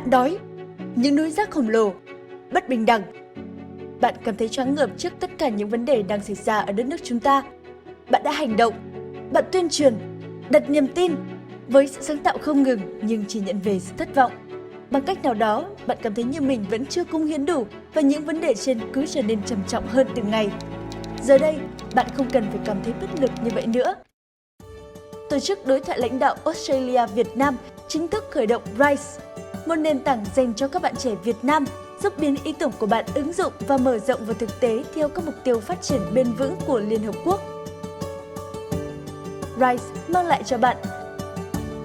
nạn đói, những núi rác khổng lồ, bất bình đẳng. Bạn cảm thấy choáng ngợp trước tất cả những vấn đề đang xảy ra ở đất nước chúng ta. Bạn đã hành động, bạn tuyên truyền, đặt niềm tin với sự sáng tạo không ngừng nhưng chỉ nhận về sự thất vọng. Bằng cách nào đó, bạn cảm thấy như mình vẫn chưa cống hiến đủ và những vấn đề trên cứ trở nên trầm trọng hơn từng ngày. Giờ đây, bạn không cần phải cảm thấy bất lực như vậy nữa. Tổ chức đối thoại lãnh đạo Australia Việt Nam chính thức khởi động RISE, một nền tảng dành cho các bạn trẻ Việt Nam giúp biến ý tưởng của bạn ứng dụng và mở rộng vào thực tế theo các mục tiêu phát triển bền vững của Liên Hợp Quốc. RISE mang lại cho bạn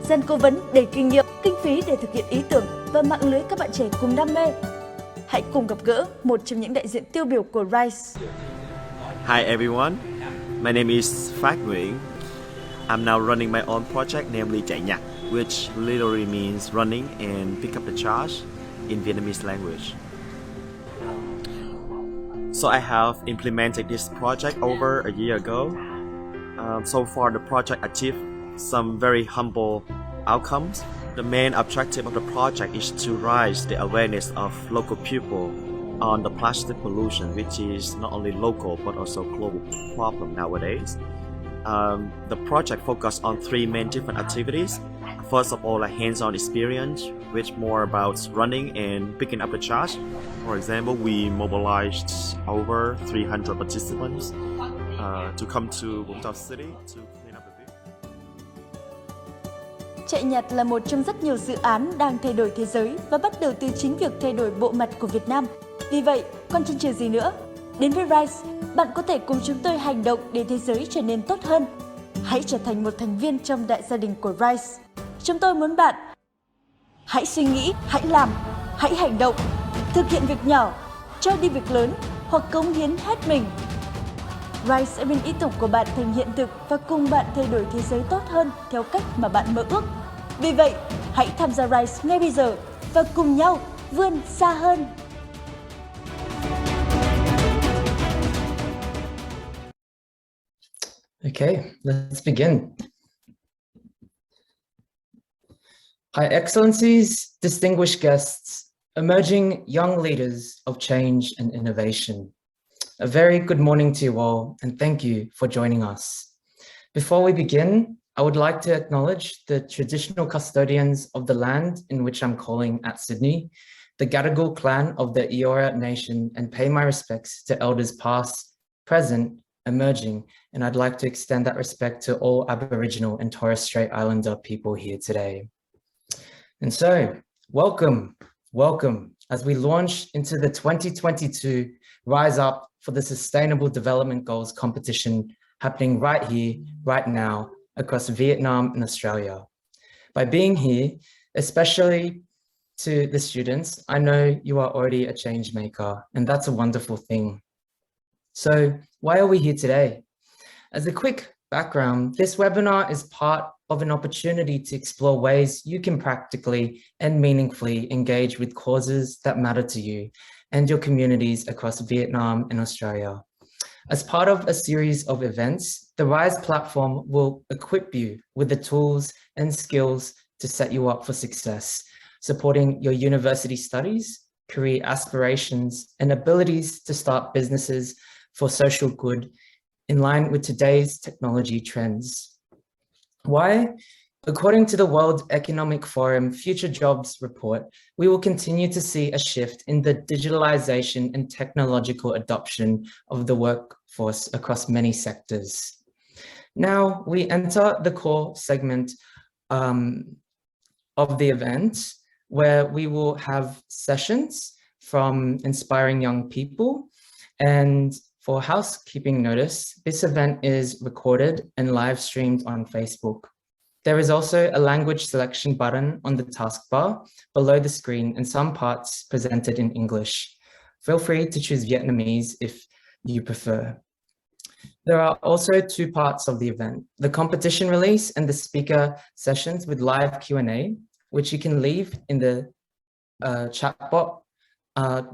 gian cố vấn đầy kinh nghiệm, kinh phí để thực hiện ý tưởng và mạng lưới các bạn trẻ cùng đam mê. Hãy cùng gặp gỡ một trong những đại diện tiêu biểu của RISE. Hi everyone, my name is Phát, Nguyễn. I'm now running my own project, namely chạy nhặt, which literally means running and pick up the charge in Vietnamese language. So I have implemented this project over a year ago. So far the project achieved some very humble outcomes. The main objective of the project is to raise the awareness of local people on the plastic pollution, which is not only local but also global problem nowadays. The project focused on three main different activities. First of all, a hands-on experience, which more about running and picking up the charge. For example, we mobilized over 300 participants to come to Vũng Tàu City to clean up the beach. Chạy nhặt là một trong rất nhiều dự án đang thay đổi thế giới và bắt đầu từ chính việc thay đổi bộ mặt của Việt Nam. Vì vậy, còn chần chừ gì nữa? Đến với RISE, bạn có thể cùng chúng tôi hành động để thế giới trở nên tốt hơn. Hãy trở thành một thành viên trong đại gia đình của RISE. Chúng tôi muốn bạn hãy suy nghĩ, hãy làm, hãy hành động, thực hiện việc nhỏ, cho đi việc lớn hoặc cống hiến hết mình. RISE sẽ biến ý tưởng của bạn thành hiện thực và cùng bạn thay đổi thế giới tốt hơn theo cách mà bạn mơ ước. Vì vậy, hãy tham gia RISE ngay bây giờ và cùng nhau vươn xa hơn. Okay, let's begin. Hi, Excellencies, distinguished guests, emerging young leaders of change and innovation. A very good morning to you all, and thank you for joining us. Before we begin, I would like to acknowledge the traditional custodians of the land in which I'm calling at Sydney, the Gadigal clan of the Eora Nation, and pay my respects to elders past, present, emerging, and I'd like to extend that respect to all Aboriginal and Torres Strait Islander people here today. And so, welcome as we launch into the 2022 Rise Up for the Sustainable Development Goals competition happening right here, right now, across Vietnam and Australia. By being here, especially to the students, I know you are already a change maker, and that's a wonderful thing. So why are we here today? As a quick background, this webinar is part of an opportunity to explore ways you can practically and meaningfully engage with causes that matter to you and your communities across Vietnam and Australia. As part of a series of events, the RISE platform will equip you with the tools and skills to set you up for success, supporting your university studies, career aspirations, and abilities to start businesses for social good in line with today's technology trends. Why? According to the World Economic Forum Future Jobs Report, we will continue to see a shift in the digitalization and technological adoption of the workforce across many sectors. Now we enter the core segment of the event, where we will have sessions from inspiring young people. And for housekeeping notice, this event is recorded and live streamed on Facebook. There is also a language selection button on the taskbar below the screen and some parts presented in English. Feel free to choose Vietnamese if you prefer. There are also two parts of the event, the competition release and the speaker sessions with live Q&A, which you can leave in the chat box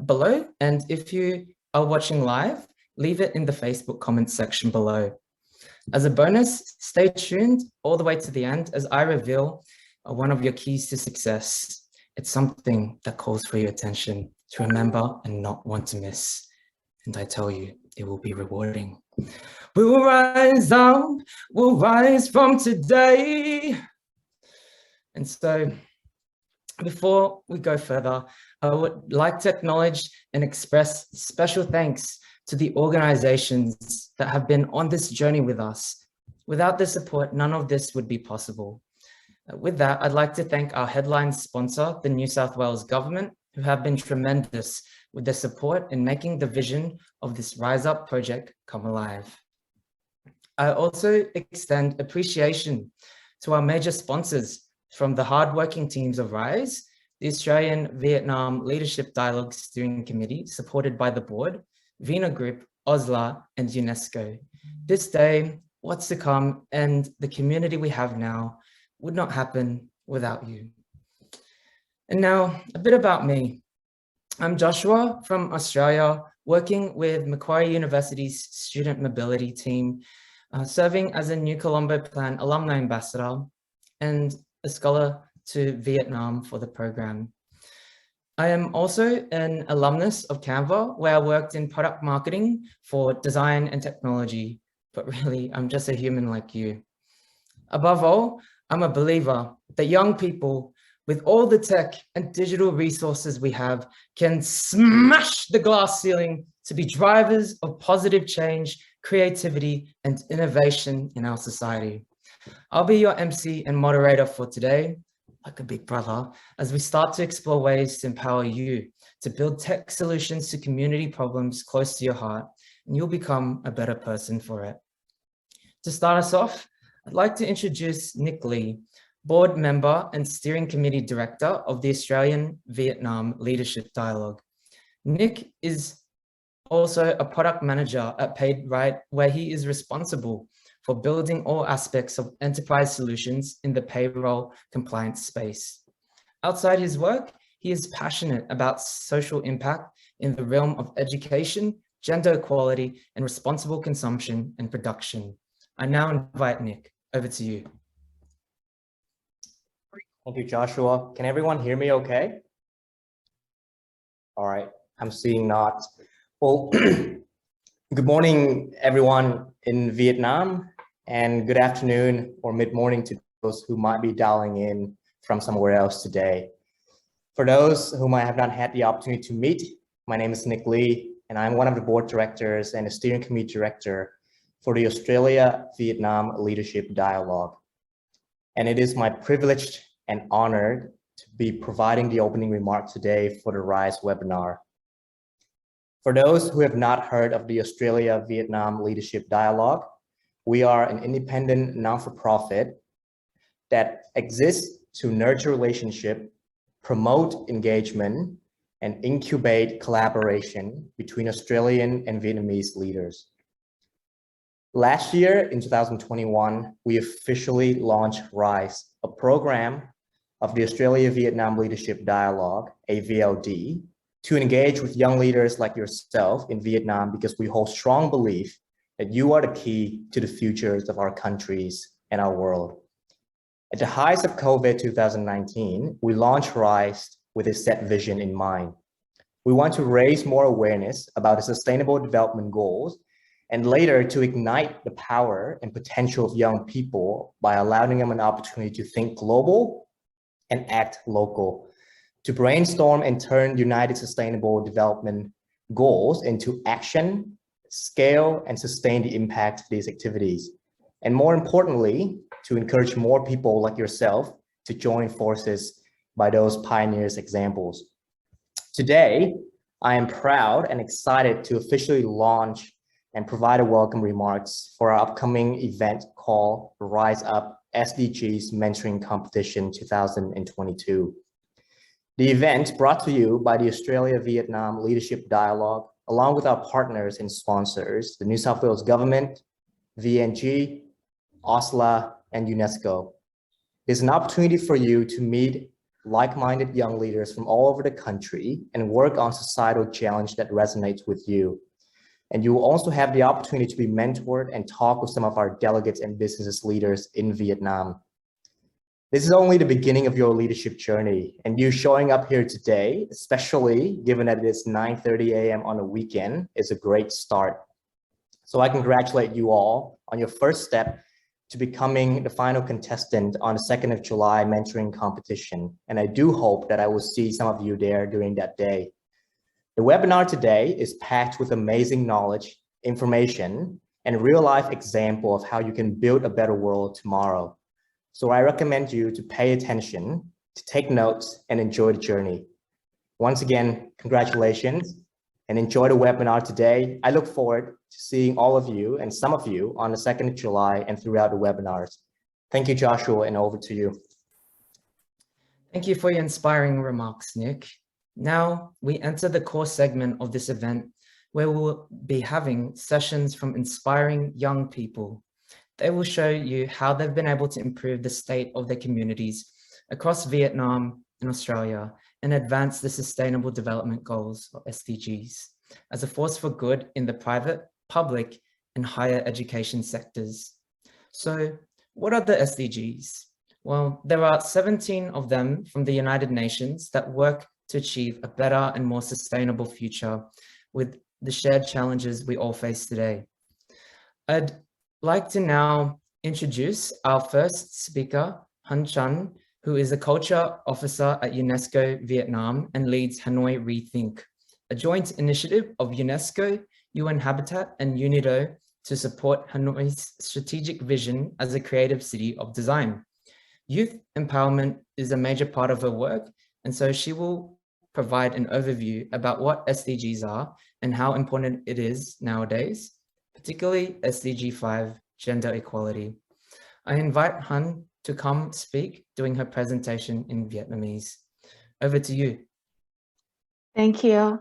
below. And if you are watching live, leave it in the Facebook comments section below. As a bonus, stay tuned all the way to the end as I reveal one of your keys to success. It's something that calls for your attention to remember and not want to miss. And I tell you, it will be rewarding. We will rise up, we'll rise from today. And so, before we go further, I would like to acknowledge and express special thanks to the organizations that have been on this journey with us. Without their support, none of this would be possible. With that, I'd like to thank our headline sponsor, the New South Wales Government, who have been tremendous with their support in making the vision of this Rise Up project come alive. I also extend appreciation to our major sponsors from the hardworking teams of RISE, the Australian Vietnam Leadership Dialogue Steering Committee, supported by the board, Vina Group, OSLA, and UNESCO. This day, what's to come, and the community we have now would not happen without you. And now, a bit about me. I'm Joshua from Australia, working with Macquarie University's Student Mobility Team, serving as a New Colombo Plan Alumni Ambassador and a scholar to Vietnam for the program. I am also an alumnus of Canva, where I worked in product marketing for design and technology, but really, I'm just a human like you. Above all, I'm a believer that young people, with all the tech and digital resources we have, can smash the glass ceiling to be drivers of positive change, creativity, and innovation in our society. I'll be your MC and moderator for today, like a big brother, as we start to explore ways to empower you to build tech solutions to community problems close to your heart, and you'll become a better person for it. To start us off, I'd like to introduce Nick Lee, board member and steering committee director of the Australian Vietnam Leadership Dialogue. Nick is also a product manager at PaidRight, where he is responsible for building all aspects of enterprise solutions in the payroll compliance space. Outside his work, he is passionate about social impact in the realm of education, gender equality, and responsible consumption and production. I now invite Nick. Over to you. Thank you, Joshua. Can everyone hear me okay? All right, I'm seeing not. Well, good morning, everyone in Vietnam, and good afternoon or mid-morning to those who might be dialing in from somewhere else today. For those whom I have not had the opportunity to meet, my name is Nick Lee, and I'm one of the board directors and a steering committee director for the Australia-Vietnam Leadership Dialogue. And it is my privilege and honor to be providing the opening remarks today for the RISE webinar. For those who have not heard of the Australia-Vietnam Leadership Dialogue, we are an independent non-for-profit that exists to nurture relationship, promote engagement, and incubate collaboration between Australian and Vietnamese leaders. Last year, in 2021, we officially launched RISE, a program of the Australia-Vietnam Leadership Dialogue, AVLD, to engage with young leaders like yourself in Vietnam, because we hold strong belief that you are the key to the futures of our countries and our world. At the height of COVID 2019, we launched RISE with a set vision in mind. We want to raise more awareness about the Sustainable Development Goals, and later to ignite the power and potential of young people by allowing them an opportunity to think global and act local, to brainstorm and turn United Sustainable Development Goals into action, scale, and sustain the impact of these activities. And more importantly, to encourage more people like yourself to join forces by those pioneers' examples. Today, I am proud and excited to officially launch and provide a welcome remarks for our upcoming event called Rise Up SDGs Mentoring Competition 2022. The event brought to you by the Australia-Vietnam Leadership Dialogue, along with our partners and sponsors, the New South Wales Government, VNG, OSLA, and UNESCO. It's an opportunity for you to meet like-minded young leaders from all over the country and work on societal challenge that resonates with you. And you will also have the opportunity to be mentored and talk with some of our delegates and business leaders in Vietnam. This is only the beginning of your leadership journey, and you showing up here today, especially given that it is 9:30 a.m. on a weekend, is a great start. So I congratulate you all on your first step to becoming the final contestant on the 2nd of July mentoring competition. And I do hope that I will see some of you there during that day. The webinar today is packed with amazing knowledge, information, and a real-life example of how you can build a better world tomorrow. So I recommend you to pay attention, to take notes, and enjoy the journey. Once again, congratulations and enjoy the webinar today. I look forward to seeing all of you and some of you on the 2nd of July and throughout the webinars. Thank you, Joshua, and over to you. Thank you for your inspiring remarks, Nick. Now we enter the core segment of this event, where we'll be having sessions from inspiring young people. They will show you how they've been able to improve the state of their communities across Vietnam and Australia and advance the Sustainable Development Goals, or SDGs, as a force for good in the private, public, and higher education sectors. So what are the SDGs? Well, there are 17 of them from the United Nations that work to achieve a better and more sustainable future with the shared challenges we all face today. I'd like to now introduce our first speaker, Han Chan, who is a culture officer at UNESCO Vietnam and leads Hanoi Rethink, a joint initiative of UNESCO, UN Habitat, and UNIDO to support Hanoi's strategic vision as a creative city of design. Youth empowerment is a major part of her work, and so she will provide an overview about what SDGs are and how important it is nowadays, particularly SDG 5, gender equality. I invite Han to come speak doing her presentation in Vietnamese. Over to you. Thank you.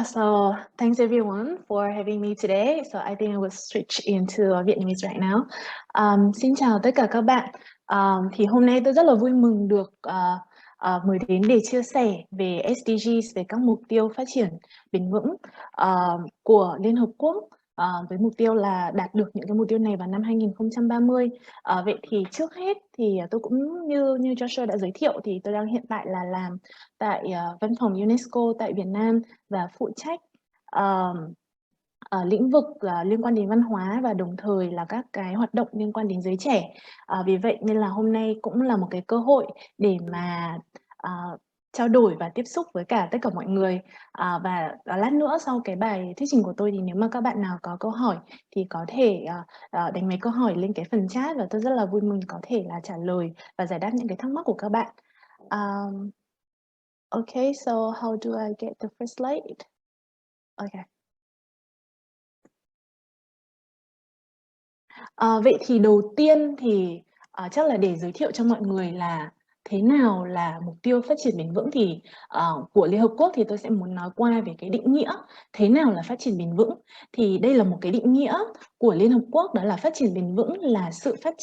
So thanks everyone for having me today. So I think I will switch into Vietnamese right now. Xin chào tất cả các bạn. Thì hôm nay tôi rất là vui mừng được mời đến để chia sẻ về SDGs, về các mục tiêu phát triển bền vững của Liên Hợp Quốc, với mục tiêu là đạt được những cái mục tiêu này vào năm 2030. Vậy thì trước hết thì tôi cũng như Joshua đã giới thiệu thì tôi đang hiện tại là làm tại văn phòng UNESCO tại Việt Nam và phụ trách lĩnh vực liên quan đến văn hóa và đồng thời là các cái hoạt động liên quan đến giới trẻ. Vì vậy nên là hôm nay cũng là một cái cơ hội để mà trao đổi và tiếp xúc với tất cả mọi người. Và lát nữa sau cái bài thuyết trình của tôi thì nếu mà các bạn nào có câu hỏi thì có thể đánh mấy câu hỏi lên cái phần chat và tôi rất là vui mừng có thể là trả lời và giải đáp những cái thắc mắc của các bạn. Okay, so how do I get the first slide? Okay. Vậy thì đầu tiên thì chắc là để giới thiệu cho mọi người là thế nào là mục tiêu phát triển bền vững thì của Liên Hợp Quốc thì tôi sẽ muốn nói qua về cái định nghĩa thế nào là phát triển bền vững. Thì đây là một cái định nghĩa của Liên Hợp Quốc, đó là phát triển bền vững là sự phát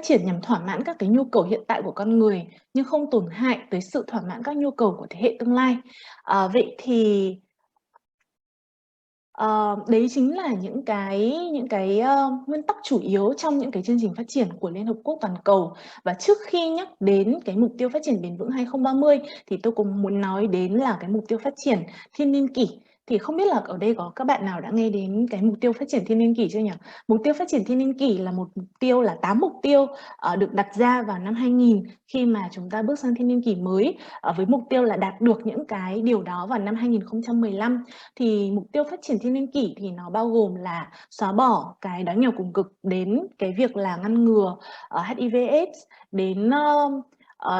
triển nhằm thỏa mãn các cái nhu cầu hiện tại của con người nhưng không tổn hại tới sự thỏa mãn các nhu cầu của thế hệ tương lai. Vậy thì đấy chính là những cái nguyên tắc chủ yếu trong những cái chương trình phát triển của Liên Hợp Quốc toàn cầu. Và trước khi nhắc đến cái mục tiêu phát triển bền vững 2030 thì tôi cũng muốn nói đến là cái mục tiêu phát triển thiên niên kỷ. Thì không biết là ở đây có các bạn nào đã nghe đến cái mục tiêu phát triển thiên niên kỷ chưa nhỉ? Mục tiêu phát triển thiên niên kỷ là một mục tiêu là 8 mục tiêu được đặt ra vào năm 2000 khi mà chúng ta bước sang thiên niên kỷ mới, với mục tiêu là đạt được những cái điều đó vào năm 2015. Thì mục tiêu phát triển thiên niên kỷ thì nó bao gồm là xóa bỏ cái đói nghèo cùng cực, đến cái việc là ngăn ngừa HIV/AIDS, đến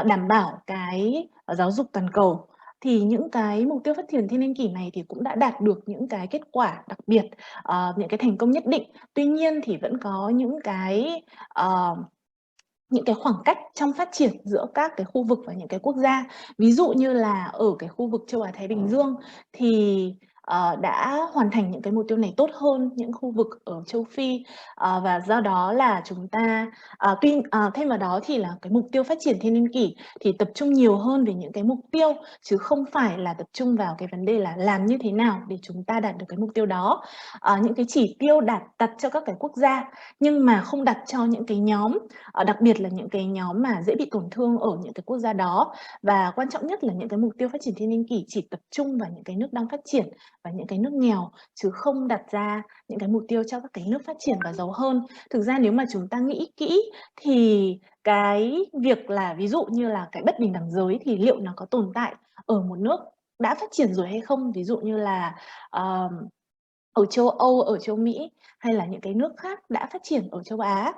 đảm bảo cái giáo dục toàn cầu. Thì những cái mục tiêu phát triển thiên niên kỷ này thì cũng đã đạt được những cái kết quả đặc biệt, những cái thành công nhất định. Tuy nhiên thì vẫn có những cái khoảng cách trong phát triển giữa các cái khu vực và những cái quốc gia. Ví dụ như là ở cái khu vực châu Á Thái Bình Dương thì đã hoàn thành những cái mục tiêu này tốt hơn những khu vực ở châu Phi, và do đó là chúng ta thêm vào đó thì là cái mục tiêu phát triển thiên niên kỷ thì tập trung nhiều hơn về những cái mục tiêu, chứ không phải là tập trung vào cái vấn đề là làm như thế nào để chúng ta đạt được cái mục tiêu đó. Những cái chỉ tiêu đặt cho các cái quốc gia nhưng mà không đặt cho những cái nhóm, đặc biệt là những cái nhóm mà dễ bị tổn thương ở những cái quốc gia đó. Và quan trọng nhất là những cái mục tiêu phát triển thiên niên kỷ chỉ tập trung vào những cái nước đang phát triển và những cái nước nghèo, chứ không đặt ra những cái mục tiêu cho các cái nước phát triển và giàu hơn. Thực ra nếu mà chúng ta nghĩ kỹ thì cái việc là ví dụ như là cái bất bình đẳng giới thì liệu nó có tồn tại ở một nước đã phát triển rồi hay không? Ví dụ như là ở châu Âu, ở châu Mỹ hay là những cái nước khác đã phát triển ở châu Á,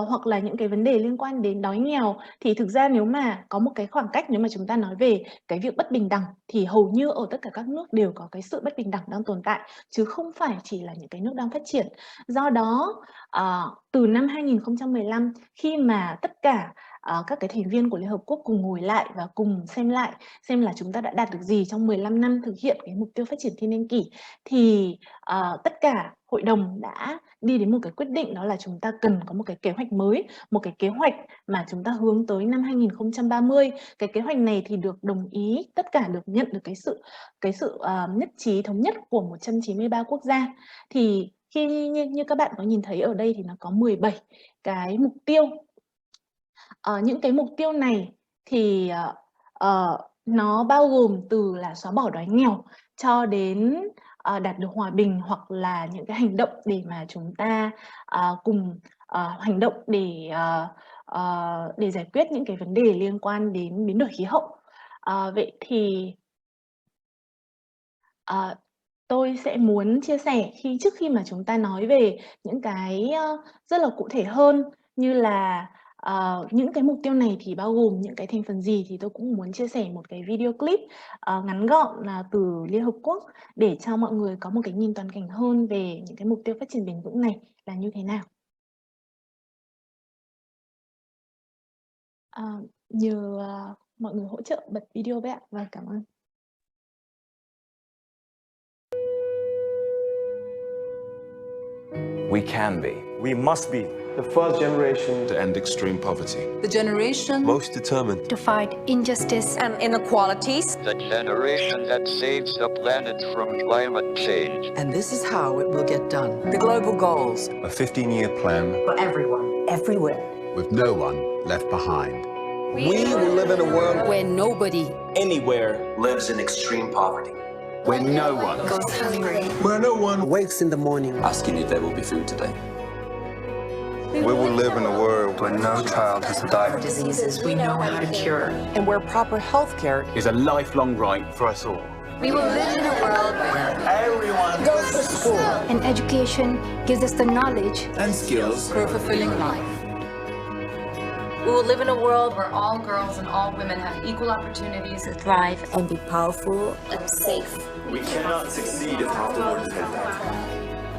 hoặc là những cái vấn đề liên quan đến đói nghèo, thì thực ra nếu mà có một cái khoảng cách, nếu mà chúng ta nói về cái việc bất bình đẳng thì hầu như ở tất cả các nước đều có cái sự bất bình đẳng đang tồn tại, chứ không phải chỉ là những cái nước đang phát triển. Do đó, từ năm 2015 khi mà tất cả các cái thành viên của Liên Hợp Quốc cùng ngồi lại và cùng xem lại xem là chúng ta đã đạt được gì trong 15 năm thực hiện cái mục tiêu phát triển thiên niên kỷ, thì tất cả hội đồng đã đi đến một cái quyết định, đó là chúng ta cần có một cái kế hoạch mới, một cái kế hoạch mà chúng ta hướng tới năm 2030. Cái kế hoạch này thì được đồng ý, tất cả được nhận được cái sự nhất trí thống nhất của 193 quốc gia. Thì khi như các bạn có nhìn thấy ở đây thì nó có 17 cái mục tiêu. Những cái mục tiêu này thì nó bao gồm từ là xóa bỏ đói nghèo cho đến đạt được hòa bình, hoặc là những cái hành động để mà chúng ta cùng hành động để giải quyết những cái vấn đề liên quan đến biến đổi khí hậu. Vậy thì tôi sẽ muốn chia sẻ trước khi mà chúng ta nói về những cái rất là cụ thể hơn, như là những cái mục tiêu này thì bao gồm những cái thành phần gì, thì tôi cũng muốn chia sẻ một cái video clip ngắn gọn là từ Liên Hợp Quốc để cho mọi người có một cái nhìn toàn cảnh hơn về những cái mục tiêu phát triển bền vững này là như thế nào. Nhờ mọi người hỗ trợ bật video với ạ. Vâng, cảm ơn. We can be. We must be the first generation to end extreme poverty. The generation most determined to fight injustice and inequalities. The generation that saves the planet from climate change. And this is how it will get done. The global goals. A 15-year plan For everyone. Everywhere. With no one left behind. We will live in a world where nobody anywhere lives in extreme poverty. Where no one goes hungry. Where no one wakes in the morning asking if there will be food today. We will live in a world where no child has to die from diseases we know how to cure. And where proper health care is a lifelong right for us all. We will live in a world where everyone goes to school. And education gives us the knowledge and skills for a fulfilling life. We will live in a world where all girls and all women have equal opportunities to thrive and be powerful and safe. We cannot succeed if half the world is down.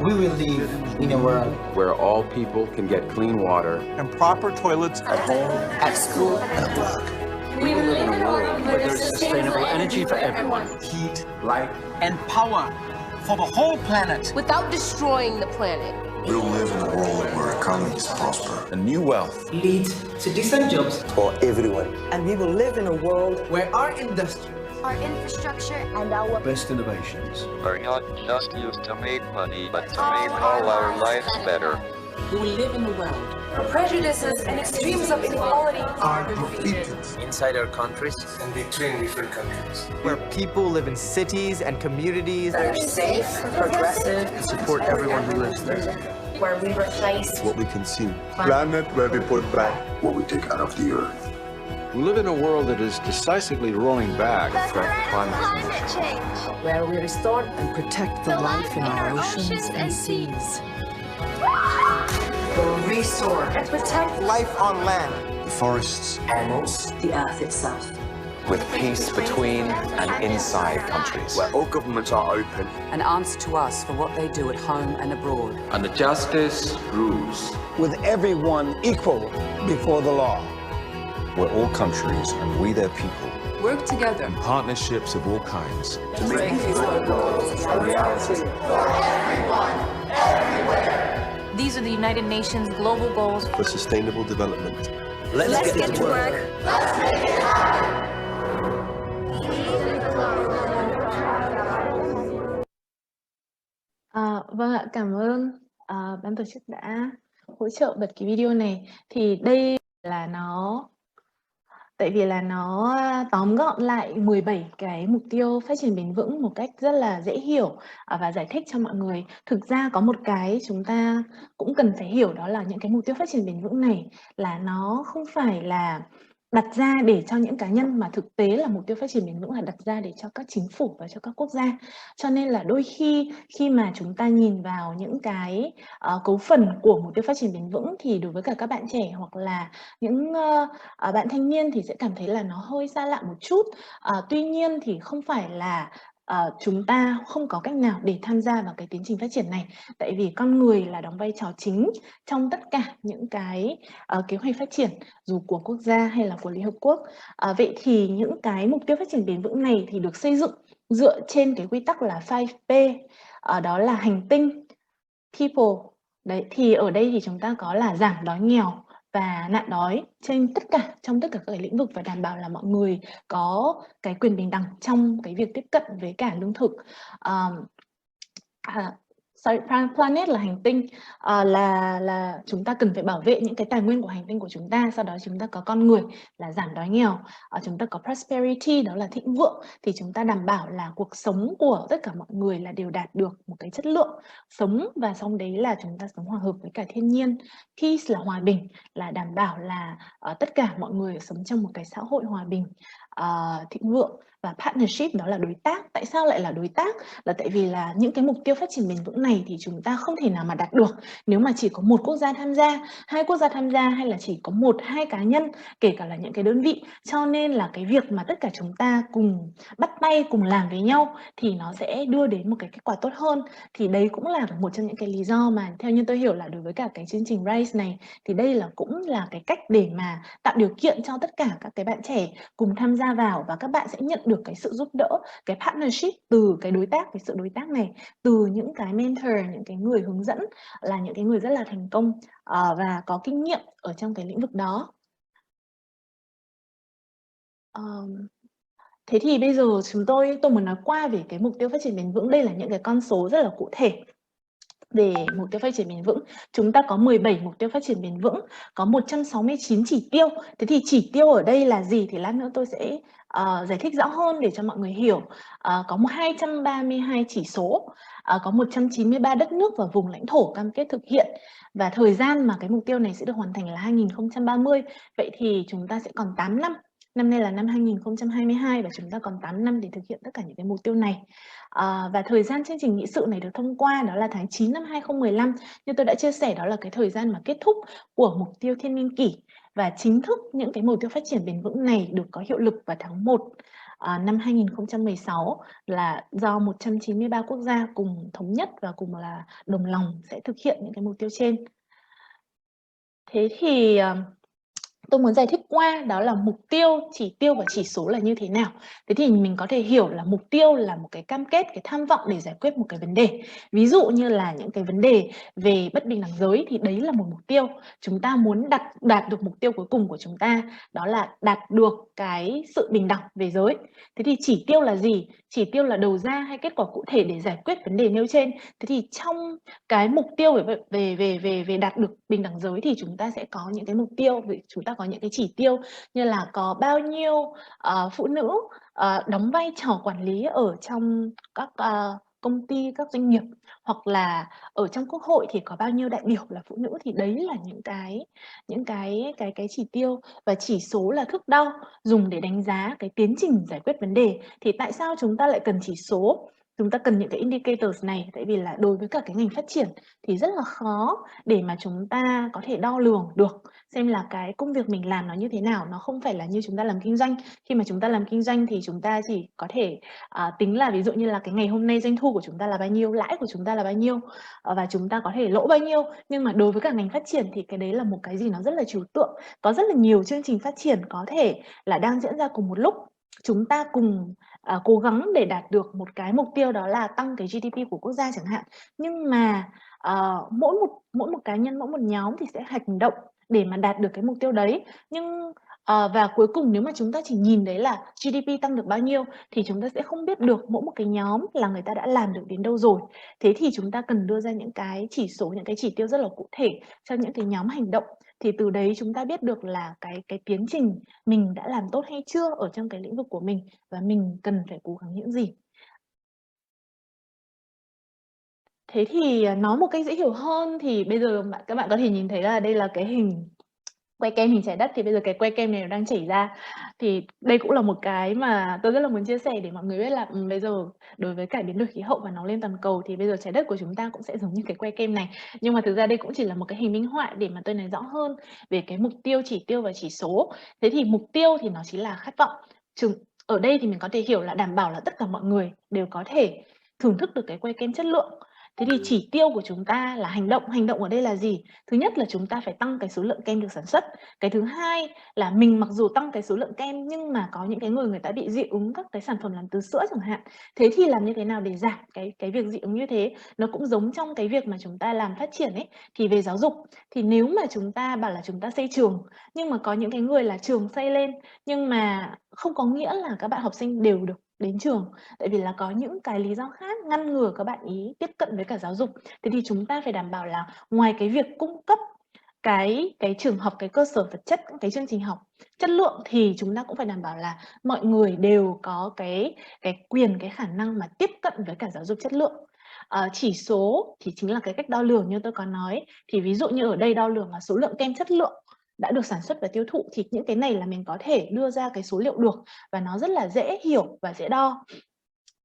We will live in a world where all people can get clean water and proper toilets at home, at school, and at work. We will live in a world where there's sustainable energy for everyone. Heat, light, and power for the whole planet. Without destroying the planet. We will live in a world where economies prosper. And new wealth leads to decent jobs for everyone. And we will live in a world where our industry, our infrastructure, and our best innovations are not just used to make money, but to make all our lives better. We will live in a world where prejudices and extremes of inequality are defeated inside our countries and between different countries. Where people live in cities and communities that are safe, progressive, and support everyone who lives there. Where we replace what we consume. Planet where we put back what we take out of the earth. We live in a world that is decisively rolling back the threat of climate change. Where we restore and protect the life in our oceans and seas. We'll restore and protect life on land, the forests, animals, the earth itself. With peace between and inside countries. Where all governments are open. And answer to us for what they do at home and abroad. And the justice rules. With everyone equal before the law. where all countries and we their people Work together in partnerships of all kinds to make these goals a reality for everyone, everywhere. These are the United Nations global goals for sustainable development. Let's get to work. Let's make it happen. Vâng ạ, cảm ơn ban tổ chức đã hỗ trợ bật cái video này. Thì đây là tại vì là nó tóm gọn lại 17 cái mục tiêu phát triển bền vững một cách rất là dễ hiểu và giải thích cho mọi người. Thực ra có một cái chúng ta cũng cần phải hiểu, đó là những cái mục tiêu phát triển bền vững này là nó không phải là đặt ra để cho những cá nhân, mà thực tế là mục tiêu phát triển bền vững là đặt ra để cho các chính phủ và cho các quốc gia. Cho nên là đôi khi mà chúng ta nhìn vào những cái cấu phần của mục tiêu phát triển bền vững thì đối với cả các bạn trẻ hoặc là những bạn thanh niên thì sẽ cảm thấy là nó hơi xa lạ một chút. Tuy nhiên thì không phải là chúng ta không có cách nào để tham gia vào cái tiến trình phát triển này, tại vì con người là đóng vai trò chính trong tất cả những cái kế hoạch phát triển, dù của quốc gia hay là của Liên Hợp Quốc. Vậy thì những cái mục tiêu phát triển bền vững này thì được xây dựng dựa trên cái quy tắc là 5P, đó là hành tinh, people. Đấy, thì ở đây thì chúng ta có là giảm đói nghèo và nạn đói trong tất cả các lĩnh vực, và đảm bảo là mọi người có cái quyền bình đẳng trong cái việc tiếp cận với cả lương thực. Planet là hành tinh, là chúng ta cần phải bảo vệ những cái tài nguyên của hành tinh của chúng ta. Sau đó chúng ta có con người là giảm đói nghèo, chúng ta có prosperity, đó là thịnh vượng, thì chúng ta đảm bảo là cuộc sống của tất cả mọi người là đều đạt được một cái chất lượng sống, và xong đấy là chúng ta sống hòa hợp với cả thiên nhiên. Peace là hòa bình, là đảm bảo là tất cả mọi người sống trong một cái xã hội hòa bình, thịnh vượng. Và partnership đó là đối tác. Tại sao lại là đối tác? Là tại vì là những cái mục tiêu phát triển bền vững này thì chúng ta không thể nào mà đạt được nếu mà chỉ có một quốc gia tham gia, hai quốc gia tham gia, hay là chỉ có một hai cá nhân, kể cả là những cái đơn vị. Cho nên là cái việc mà tất cả chúng ta cùng bắt tay, cùng làm với nhau thì nó sẽ đưa đến một cái kết quả tốt hơn. Thì đấy cũng là một trong những cái lý do mà theo như tôi hiểu là đối với cả cái chương trình RISE này thì đây là cũng là cái cách để mà tạo điều kiện cho tất cả các cái bạn trẻ cùng tham gia vào, và các bạn sẽ nhận được cái sự giúp đỡ, cái partnership từ cái đối tác, cái sự đối tác này, từ những cái mentor, những cái người hướng dẫn, là những cái người rất là thành công và có kinh nghiệm ở trong cái lĩnh vực đó. Thế thì bây giờ tôi muốn nói qua về cái mục tiêu phát triển bền vững. Đây là những cái con số rất là cụ thể về mục tiêu phát triển bền vững. Chúng ta có 17 mục tiêu phát triển bền vững, có 169 chỉ tiêu. Thế thì chỉ tiêu ở đây là gì thì lát nữa tôi sẽ giải thích rõ hơn để cho mọi người hiểu. Có 232 chỉ số, có 193 đất nước và vùng lãnh thổ cam kết thực hiện, và thời gian mà cái mục tiêu này sẽ được hoàn thành là 2030. Vậy thì chúng ta sẽ còn 8 năm. Năm nay là năm 2022 và chúng ta còn 8 năm để thực hiện tất cả những cái mục tiêu này. Và thời gian chương trình nghị sự này được thông qua đó là tháng 9 năm 2015. Như tôi đã chia sẻ, đó là cái thời gian mà kết thúc của mục tiêu thiên niên kỷ. Và chính thức những cái mục tiêu phát triển bền vững này được có hiệu lực vào tháng 1 năm 2016, là do 193 quốc gia cùng thống nhất và cùng là đồng lòng sẽ thực hiện những cái mục tiêu trên. Thế thì tôi muốn giải thích qua đó là mục tiêu, chỉ tiêu và chỉ số là như thế nào. Thế thì mình có thể hiểu là mục tiêu là một cái cam kết, cái tham vọng để giải quyết một cái vấn đề. Ví dụ như là những cái vấn đề về bất bình đẳng giới thì đấy là một mục tiêu. Chúng ta muốn đạt được mục tiêu cuối cùng của chúng ta, đó là đạt được cái sự bình đẳng về giới. Thế thì chỉ tiêu là gì? Chỉ tiêu là đầu ra hay kết quả cụ thể để giải quyết vấn đề nêu trên. Thế thì trong cái mục tiêu về đạt được bình đẳng giới thì chúng ta sẽ có những cái mục tiêu, chúng ta có những cái chỉ tiêu như là có bao nhiêu phụ nữ đóng vai trò quản lý ở trong các công ty, các doanh nghiệp, hoặc là ở trong quốc hội thì có bao nhiêu đại biểu là phụ nữ. Thì đấy là những cái chỉ tiêu. Và chỉ số là thước đo dùng để đánh giá cái tiến trình giải quyết vấn đề. Thì tại sao chúng ta lại cần chỉ số? chúng ta cần những cái indicators này, tại vì là đối với cả cái ngành phát triển thì rất là khó để mà chúng ta có thể đo lường được xem là cái công việc mình làm nó như thế nào. Nó không phải là như chúng ta làm kinh doanh. Khi mà chúng ta làm kinh doanh thì chúng ta chỉ có thể tính là ví dụ như là cái ngày hôm nay doanh thu của chúng ta là bao nhiêu, lãi của chúng ta là bao nhiêu và chúng ta có thể lỗ bao nhiêu. Nhưng mà đối với cả ngành phát triển thì cái đấy là một cái gì nó rất là trừu tượng. Có rất là nhiều chương trình phát triển có thể là đang diễn ra cùng một lúc. Chúng ta cùng cố gắng để đạt được một cái mục tiêu, đó là tăng cái GDP của quốc gia chẳng hạn. Nhưng mà mỗi một cá nhân, mỗi một nhóm thì sẽ hành động để mà đạt được cái mục tiêu đấy. Nhưng và cuối cùng nếu mà chúng ta chỉ nhìn đấy là GDP tăng được bao nhiêu thì chúng ta sẽ không biết được mỗi một cái nhóm là người ta đã làm được đến đâu rồi. Thế thì chúng ta cần đưa ra những cái chỉ số, những cái chỉ tiêu rất là cụ thể cho những cái nhóm hành động. Thì từ đấy chúng ta biết được là cái tiến trình mình đã làm tốt hay chưa ở trong cái lĩnh vực của mình và mình cần phải cố gắng những gì. Thế thì nói một cách dễ hiểu hơn thì bây giờ các bạn có thể nhìn thấy là đây là cái hình que kem hình trái đất, thì bây giờ cái que kem này nó đang chảy ra. Thì đây cũng là một cái mà tôi rất là muốn chia sẻ để mọi người biết là bây giờ đối với cả biến đổi khí hậu và nóng lên toàn cầu thì bây giờ trái đất của chúng ta cũng sẽ giống như cái que kem này. Nhưng mà thực ra đây cũng chỉ là một cái hình minh họa để mà tôi nói rõ hơn về cái mục tiêu, chỉ tiêu và chỉ số. Thế thì mục tiêu thì nó chỉ là khát vọng. Ở đây thì mình có thể hiểu là đảm bảo là tất cả mọi người đều có thể thưởng thức được cái que kem chất lượng. Thế thì chỉ tiêu của chúng ta là hành động. Hành động ở đây là gì? Thứ nhất là chúng ta phải tăng cái số lượng kem được sản xuất. Cái thứ hai là mình mặc dù tăng cái số lượng kem nhưng mà có những cái người ta bị dị ứng các cái sản phẩm làm từ sữa chẳng hạn. Thế thì làm như thế nào để giảm cái việc dị ứng như thế? Nó cũng giống trong cái việc mà chúng ta làm phát triển ấy. Thì về giáo dục thì nếu mà chúng ta bảo là chúng ta xây trường nhưng mà có những cái người là trường xây lên nhưng mà không có nghĩa là các bạn học sinh đều được đến trường, tại vì là có những cái lý do khác ngăn ngừa các bạn ý tiếp cận với cả giáo dục. Thế thì chúng ta phải đảm bảo là ngoài cái việc cung cấp cái trường học, cái cơ sở vật chất, cái chương trình học chất lượng thì chúng ta cũng phải đảm bảo là mọi người đều có cái quyền, cái khả năng mà tiếp cận với cả giáo dục chất lượng. Chỉ số thì chính là cái cách đo lường như tôi có nói. Thì ví dụ như ở đây đo lường là số lượng kem chất lượng đã được sản xuất và tiêu thụ, thì những cái này là mình có thể đưa ra cái số liệu được và nó rất là dễ hiểu và dễ đo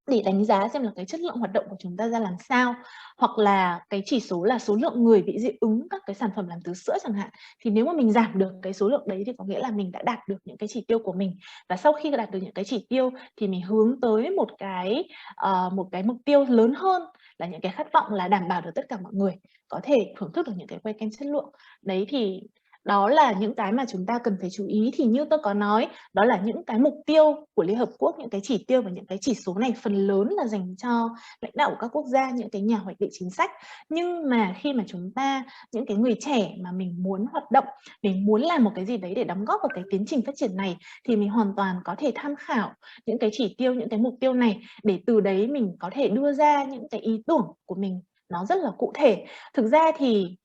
để đánh giá xem là cái chất lượng hoạt động của chúng ta ra làm sao. Hoặc là cái chỉ số là số lượng người bị dị ứng các cái sản phẩm làm từ sữa chẳng hạn, thì nếu mà mình giảm được cái số lượng đấy thì có nghĩa là mình đã đạt được những cái chỉ tiêu của mình. Và sau khi đạt được những cái chỉ tiêu thì mình hướng tới một cái mục tiêu lớn hơn là những cái khát vọng là đảm bảo được tất cả mọi người có thể thưởng thức được những cái que kem chất lượng. Đấy thì đó là những cái mà chúng ta cần phải chú ý. Thì như tôi có nói, đó là những cái mục tiêu của Liên Hợp Quốc, những cái chỉ tiêu và những cái chỉ số này phần lớn là dành cho lãnh đạo của các quốc gia, những cái nhà hoạch định chính sách. Nhưng mà khi mà chúng ta, những cái người trẻ mà mình muốn hoạt động, mình muốn làm một cái gì đấy để đóng góp vào cái tiến trình phát triển này, thì mình hoàn toàn có thể tham khảo những cái chỉ tiêu, những cái mục tiêu này để từ đấy mình có thể đưa ra những cái ý tưởng của mình nó rất là cụ thể. Thực ra thì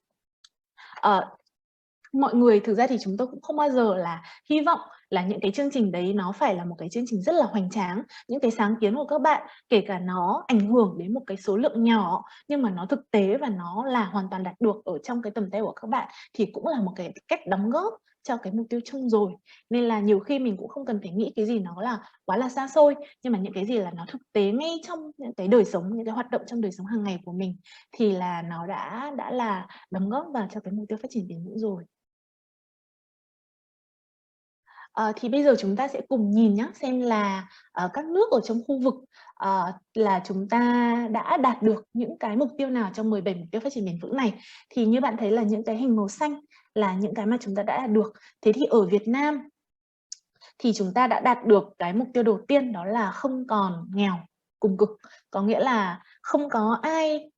mọi người, thực ra thì chúng tôi cũng không bao giờ là hy vọng là những cái chương trình đấy nó phải là một cái chương trình rất là hoành tráng. Những cái sáng kiến của các bạn, kể cả nó ảnh hưởng đến một cái số lượng nhỏ nhưng mà nó thực tế và nó là hoàn toàn đạt được ở trong cái tầm tay của các bạn, thì cũng là một cái cách đóng góp cho cái mục tiêu chung rồi. Nên là nhiều khi mình cũng không cần phải nghĩ cái gì nó là quá là xa xôi, nhưng mà những cái gì là nó thực tế ngay trong những cái đời sống, những cái hoạt động trong đời sống hàng ngày của mình thì là nó đã là đóng góp vào cho cái mục tiêu phát triển bền vững rồi. Thì bây giờ chúng ta sẽ cùng nhìn nhé, xem là các nước ở trong khu vực là chúng ta đã đạt được những cái mục tiêu nào trong 17 mục tiêu phát triển bền vững này. Thì như bạn thấy là những cái hình màu xanh là những cái mà chúng ta đã đạt được. Thế thì ở Việt Nam thì chúng ta đã đạt được cái mục tiêu đầu tiên, đó là không còn nghèo cùng cực. Có nghĩa là không có ai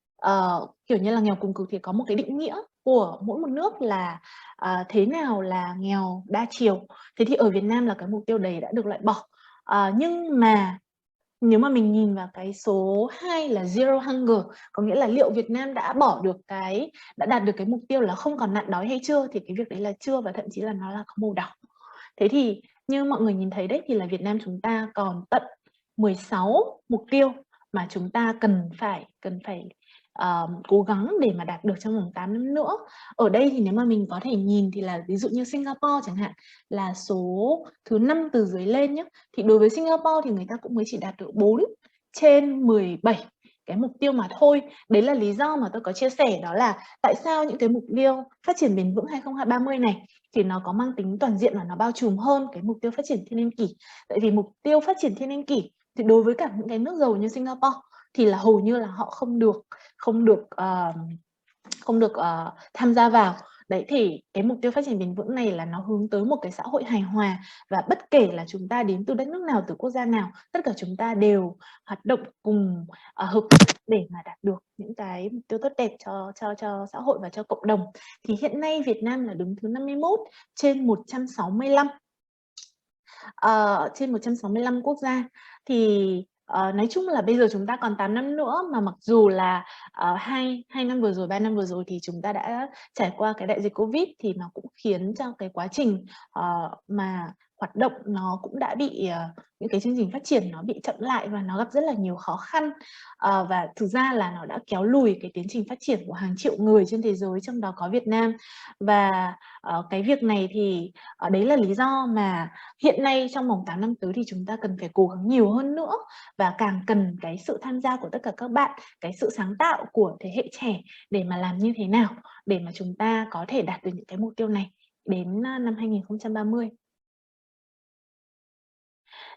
kiểu như là nghèo cùng cực, thì có một cái định nghĩa của mỗi một nước là thế nào là nghèo đa chiều. Thế thì ở Việt Nam là cái mục tiêu đấy đã được loại bỏ. Nhưng mà nếu mà mình nhìn vào cái số 2 là Zero Hunger, có nghĩa là liệu Việt Nam đã đạt được cái mục tiêu là không còn nạn đói hay chưa, thì cái việc đấy là chưa, và thậm chí là nó là có màu đỏ. Thế thì như mọi người nhìn thấy đấy, thì là Việt Nam chúng ta còn tận 16 mục tiêu mà chúng ta cần phải cố gắng để mà đạt được trong vòng 8 năm nữa. Ở đây thì nếu mà mình có thể nhìn thì là ví dụ như Singapore chẳng hạn, là số thứ 5 từ dưới lên nhé. Thì đối với Singapore thì người ta cũng mới chỉ đạt được 4 trên 17 cái mục tiêu mà thôi. Đấy là lý do mà tôi có chia sẻ, đó là tại sao những cái mục tiêu phát triển bền vững 2030 này thì nó có mang tính toàn diện và nó bao trùm hơn cái mục tiêu phát triển thiên niên kỷ. Tại vì mục tiêu phát triển thiên niên kỷ thì đối với cả những cái nước giàu như Singapore thì là hầu như là họ không được tham gia vào. Đấy, thì cái mục tiêu phát triển bền vững này là nó hướng tới một cái xã hội hài hòa, và bất kể là chúng ta đến từ đất nước nào, từ quốc gia nào, tất cả chúng ta đều hoạt động cùng hợp tác để mà đạt được những cái mục tiêu tốt đẹp cho xã hội và cho cộng đồng. Thì hiện nay Việt Nam là đứng thứ 51 trên 165 trên 165 quốc gia. Thì nói chung là bây giờ chúng ta còn 8 năm nữa, mà mặc dù là 2 năm vừa rồi, 3 năm vừa rồi thì chúng ta đã trải qua cái đại dịch Covid, thì nó cũng khiến cho cái quá trình mà hoạt động nó cũng đã bị những cái chương trình phát triển nó bị chậm lại và nó gặp rất là nhiều khó khăn, và thực ra là nó đã kéo lùi cái tiến trình phát triển của hàng triệu người trên thế giới, trong đó có Việt Nam. Và cái việc này thì đấy là lý do mà hiện nay trong vòng 8 năm tới thì chúng ta cần phải cố gắng nhiều hơn nữa, và càng cần cái sự tham gia của tất cả các bạn, cái sự sáng tạo của thế hệ trẻ để mà làm như thế nào để mà chúng ta có thể đạt được những cái mục tiêu này đến năm 2030.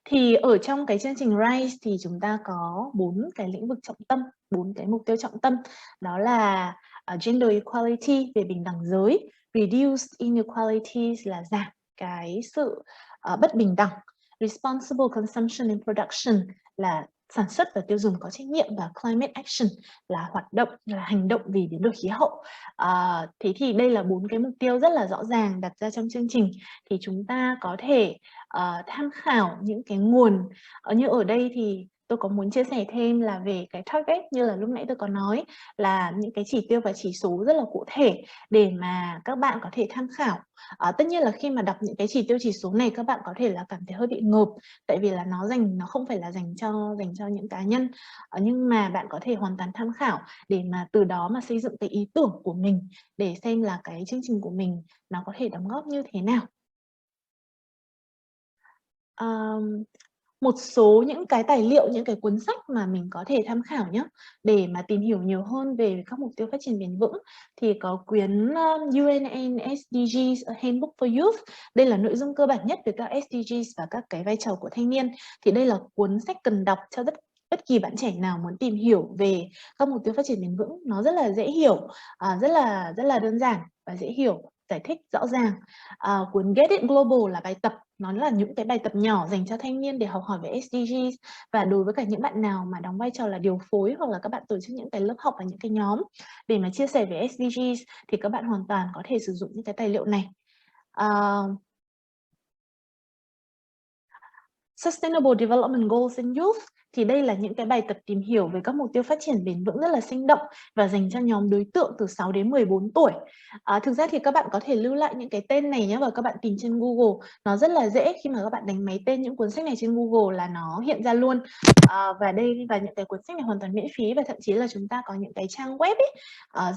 Thì ở trong cái chương trình RISE thì chúng ta có 4 cái lĩnh vực trọng tâm, 4 cái mục tiêu trọng tâm, đó là gender equality về bình đẳng giới, reduce inequalities là giảm cái sự bất bình đẳng, responsible consumption and production là sản xuất và tiêu dùng có trách nhiệm, và climate action là hoạt động, là hành động vì biến đổi khí hậu. Thế thì đây là 4 cái mục tiêu rất là rõ ràng đặt ra trong chương trình, thì chúng ta có thể tham khảo những cái nguồn như ở đây. Thì tôi có muốn chia sẻ thêm là về cái target, như là lúc nãy tôi có nói, là những cái chỉ tiêu và chỉ số rất là cụ thể để mà các bạn có thể tham khảo. Tất nhiên là khi mà đọc những cái chỉ tiêu chỉ số này, các bạn có thể là cảm thấy hơi bị ngợp, tại vì là nó không phải là dành cho những cá nhân, nhưng mà bạn có thể hoàn toàn tham khảo để mà từ đó mà xây dựng cái ý tưởng của mình, để xem là cái chương trình của mình nó có thể đóng góp như thế nào. Một số những cái tài liệu, những cái cuốn sách mà mình có thể tham khảo nhé, để mà tìm hiểu nhiều hơn về các mục tiêu phát triển bền vững, thì có quyển UN SDGs A Handbook for Youth. Đây là nội dung cơ bản nhất về các SDGs và các cái vai trò của thanh niên. Thì đây là cuốn sách cần đọc cho bất kỳ bạn trẻ nào muốn tìm hiểu về các mục tiêu phát triển bền vững. Nó rất là dễ hiểu, rất là đơn giản và dễ hiểu, giải thích rõ ràng. Cuốn Get It Global là bài tập, nó là những cái bài tập nhỏ dành cho thanh niên để học hỏi về SDGs. Và đối với cả những bạn nào mà đóng vai trò là điều phối, hoặc là các bạn tổ chức những cái lớp học và những cái nhóm để mà chia sẻ về SDGs, thì các bạn hoàn toàn có thể sử dụng những cái tài liệu này. Sustainable Development Goals in Youth, thì đây là những cái bài tập tìm hiểu về các mục tiêu phát triển bền vững rất là sinh động và dành cho nhóm đối tượng từ 6 đến 14 tuổi. Thực ra thì các bạn có thể lưu lại những cái tên này nhé, và các bạn tìm trên Google. Nó rất là dễ, khi mà các bạn đánh máy tên những cuốn sách này trên Google là nó hiện ra luôn. Và những cái cuốn sách này hoàn toàn miễn phí, và thậm chí là chúng ta có những cái trang web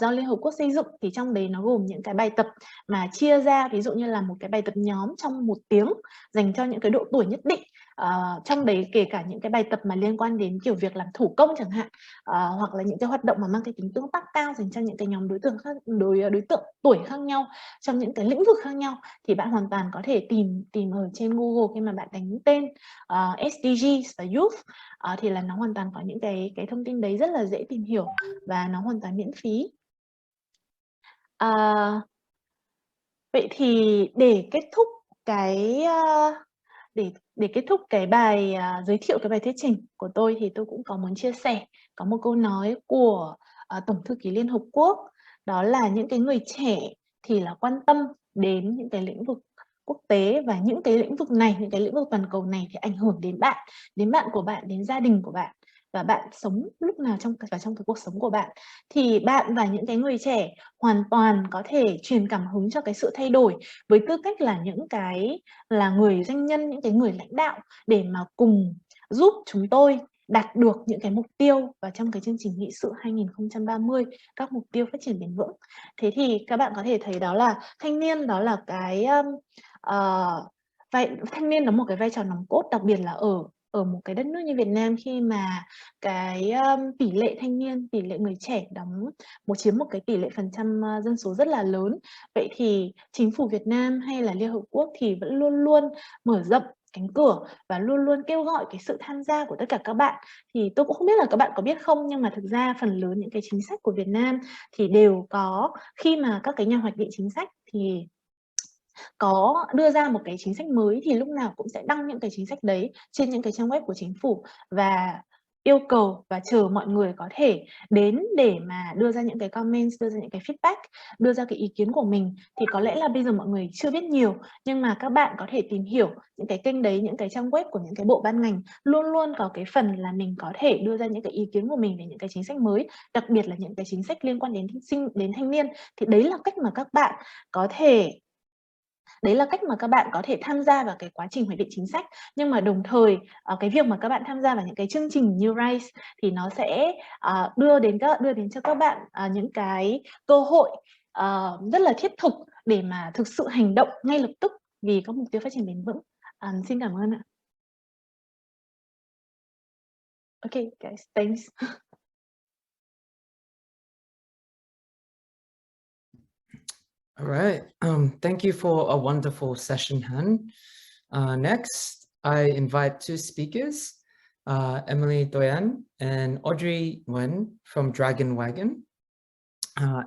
do Liên Hợp Quốc xây dựng, thì trong đấy nó gồm những cái bài tập mà chia ra, ví dụ như là một cái bài tập nhóm trong 1 tiếng dành cho những cái độ tuổi nhất định. Trong đấy kể cả những cái bài tập mà liên quan đến kiểu việc làm thủ công chẳng hạn, hoặc là những cái hoạt động mà mang cái tính tương tác cao dành cho những cái nhóm đối tượng tuổi khác nhau trong những cái lĩnh vực khác nhau, thì bạn hoàn toàn có thể tìm ở trên Google. Khi mà bạn đánh tên SDGs và Youth thì là nó hoàn toàn có những cái thông tin đấy rất là dễ tìm hiểu, và nó hoàn toàn miễn phí. Vậy thì để kết thúc cái bài giới thiệu cái bài thuyết trình của tôi, thì tôi cũng có muốn chia sẻ có một câu nói của Tổng thư ký Liên Hợp Quốc, đó là những cái người trẻ thì là quan tâm đến những cái lĩnh vực quốc tế, và những cái lĩnh vực này, những cái lĩnh vực toàn cầu này thì ảnh hưởng đến bạn của bạn, đến gia đình của bạn, và bạn sống lúc nào trong cái cuộc sống của bạn. Thì bạn và những cái người trẻ hoàn toàn có thể truyền cảm hứng cho cái sự thay đổi, với tư cách là những cái là người doanh nhân, những cái người lãnh đạo, để mà cùng giúp chúng tôi đạt được những cái mục tiêu và trong cái chương trình nghị sự 2030, các mục tiêu phát triển bền vững. Thế thì các bạn có thể thấy đó là thanh niên, đó là cái thanh niên đóng một cái vai trò nòng cốt, đặc biệt là ở ở một cái đất nước như Việt Nam khi mà cái tỷ lệ thanh niên, tỷ lệ người trẻ chiếm một cái tỷ lệ phần trăm dân số rất là lớn. Vậy thì chính phủ Việt Nam hay là Liên Hợp Quốc thì vẫn luôn luôn mở rộng cánh cửa và luôn luôn kêu gọi cái sự tham gia của tất cả các bạn. Thì tôi cũng không biết là các bạn có biết không, nhưng mà thực ra phần lớn những cái chính sách của Việt Nam thì đều có, khi mà các cái nhà hoạch định chính sách thì có đưa ra một cái chính sách mới thì lúc nào cũng sẽ đăng những cái chính sách đấy trên những cái trang web của chính phủ và yêu cầu và chờ mọi người có thể đến để mà đưa ra những cái comments, đưa ra những cái feedback, đưa ra cái ý kiến của mình. Thì có lẽ là bây giờ mọi người chưa biết nhiều, nhưng mà các bạn có thể tìm hiểu những cái kênh đấy, những cái trang web của những cái bộ ban ngành luôn luôn có cái phần là mình có thể đưa ra những cái ý kiến của mình về những cái chính sách mới, đặc biệt là những cái chính sách liên quan đến thanh niên. Thì đấy là cách mà các bạn có thể tham gia vào cái quá trình hoạch định chính sách. Nhưng mà đồng thời cái việc mà các bạn tham gia vào những cái chương trình như RISE thì nó sẽ đưa đến cho các bạn những cái cơ hội rất là thiết thực để mà thực sự hành động ngay lập tức vì các mục tiêu phát triển bền vững. Xin cảm ơn ạ. Okay, guys, thanks. All right. Thank you for a wonderful session, Han. Next, I invite two speakers, Emily Doyan and Audrey Nguyen from Dragon Wagon.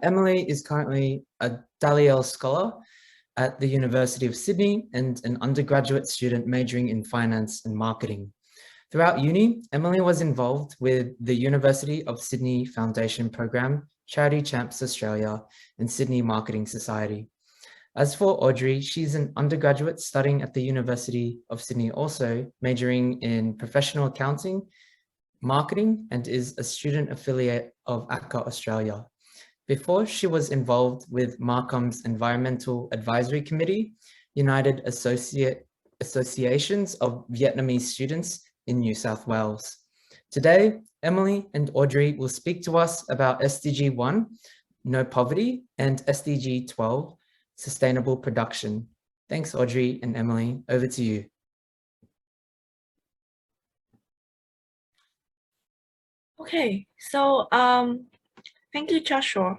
Emily is currently a Dialouge Scholar at the University of Sydney and an undergraduate student majoring in finance and marketing. Throughout uni, Emily was involved with the University of Sydney Foundation Program, Charity Champs Australia, and Sydney Marketing Society. As for Audrey, she's an undergraduate studying at the University of Sydney, also majoring in professional accounting, marketing, and is a student affiliate of ACCA Australia. Before, she was involved with Markham's Environmental Advisory Committee, United Associations of Vietnamese Students in New South Wales. Today, Emily and Audrey will speak to us about SDG 1, No Poverty, and SDG 12, Sustainable Production. Thanks, Audrey and Emily. Over to you. Okay, so thank you, Joshua.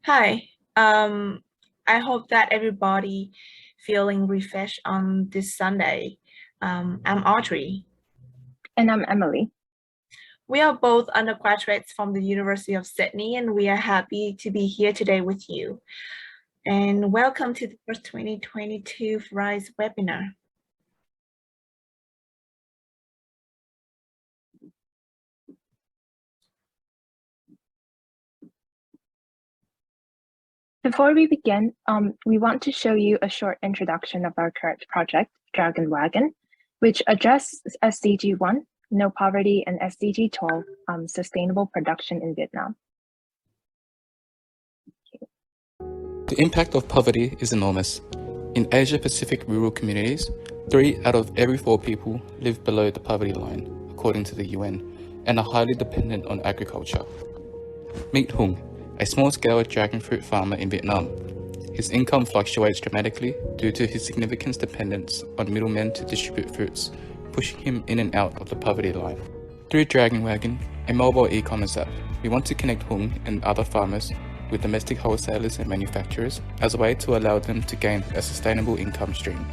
Hi, I hope that everybody feeling refreshed on this Sunday. I'm Audrey. And I'm Emily. We are both undergraduates from the University of Sydney, and we are happy to be here today with you. And welcome to the first 2022 RISE webinar. Before we begin, we want to show you a short introduction of our current project, Dragon Wagon, which addresses SDG 1, No Poverty, and SDG 12, Sustainable Production in Vietnam. The impact of poverty is enormous. In Asia-Pacific rural communities, 3 out of every 4 people live below the poverty line, according to the UN, and are highly dependent on agriculture. Meet Hung, a small-scale dragon fruit farmer in Vietnam. His income fluctuates dramatically due to his significant dependence on middlemen to distribute fruits, pushing him in and out of the poverty line. Through Dragon Wagon, a mobile e-commerce app, we want to connect Hung and other farmers with domestic wholesalers and manufacturers as a way to allow them to gain a sustainable income stream,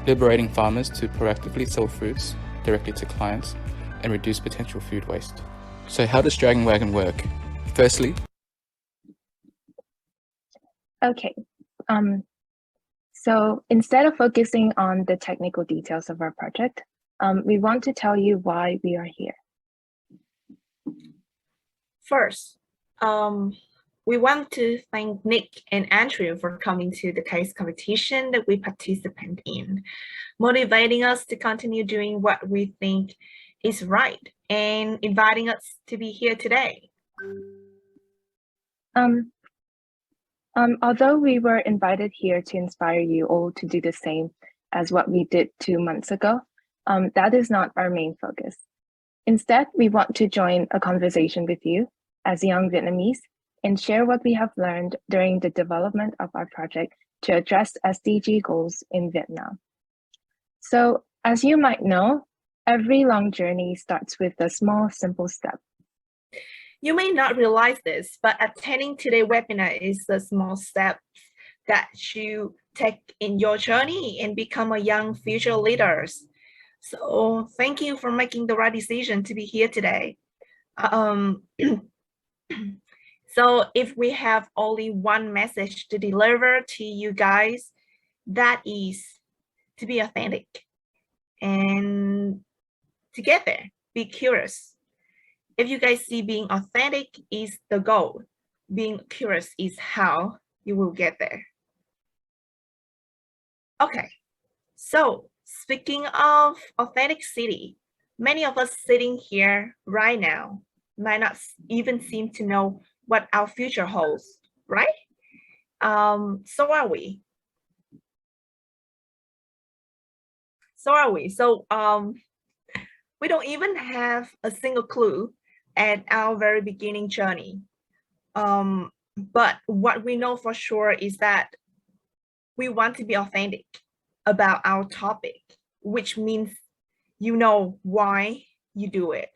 liberating farmers to proactively sell fruits directly to clients and reduce potential food waste. So how does Dragon Wagon work? Firstly, Okay, so instead of focusing on the technical details of our project, we want to tell you why we are here. First, we want to thank Nick and Andrew for coming to the case competition that we participate in, motivating us to continue doing what we think is right and inviting us to be here today. Although we were invited here to inspire you all to do the same as what we did 2 months ago, that is not our main focus. Instead, we want to join a conversation with you as young Vietnamese and share what we have learned during the development of our project to address SDG goals in Vietnam. So, as you might know, Every long journey starts with a small, simple step. You may not realize this, but attending today's webinar is a small step that you take in your journey and become a young future leaders. So thank you for making the right decision to be here today. So if we have only one message to deliver to you guys, that is to be authentic and to get there, be curious. If you guys see being authentic is the goal, being curious is how you will get there. Okay, so speaking of authenticity, many of us sitting here right now might not even seem to know what our future holds, right? So are we. So we don't even have a single clue at our very beginning journey. But what we know for sure is that we want to be authentic about our topic, which means you know why you do it.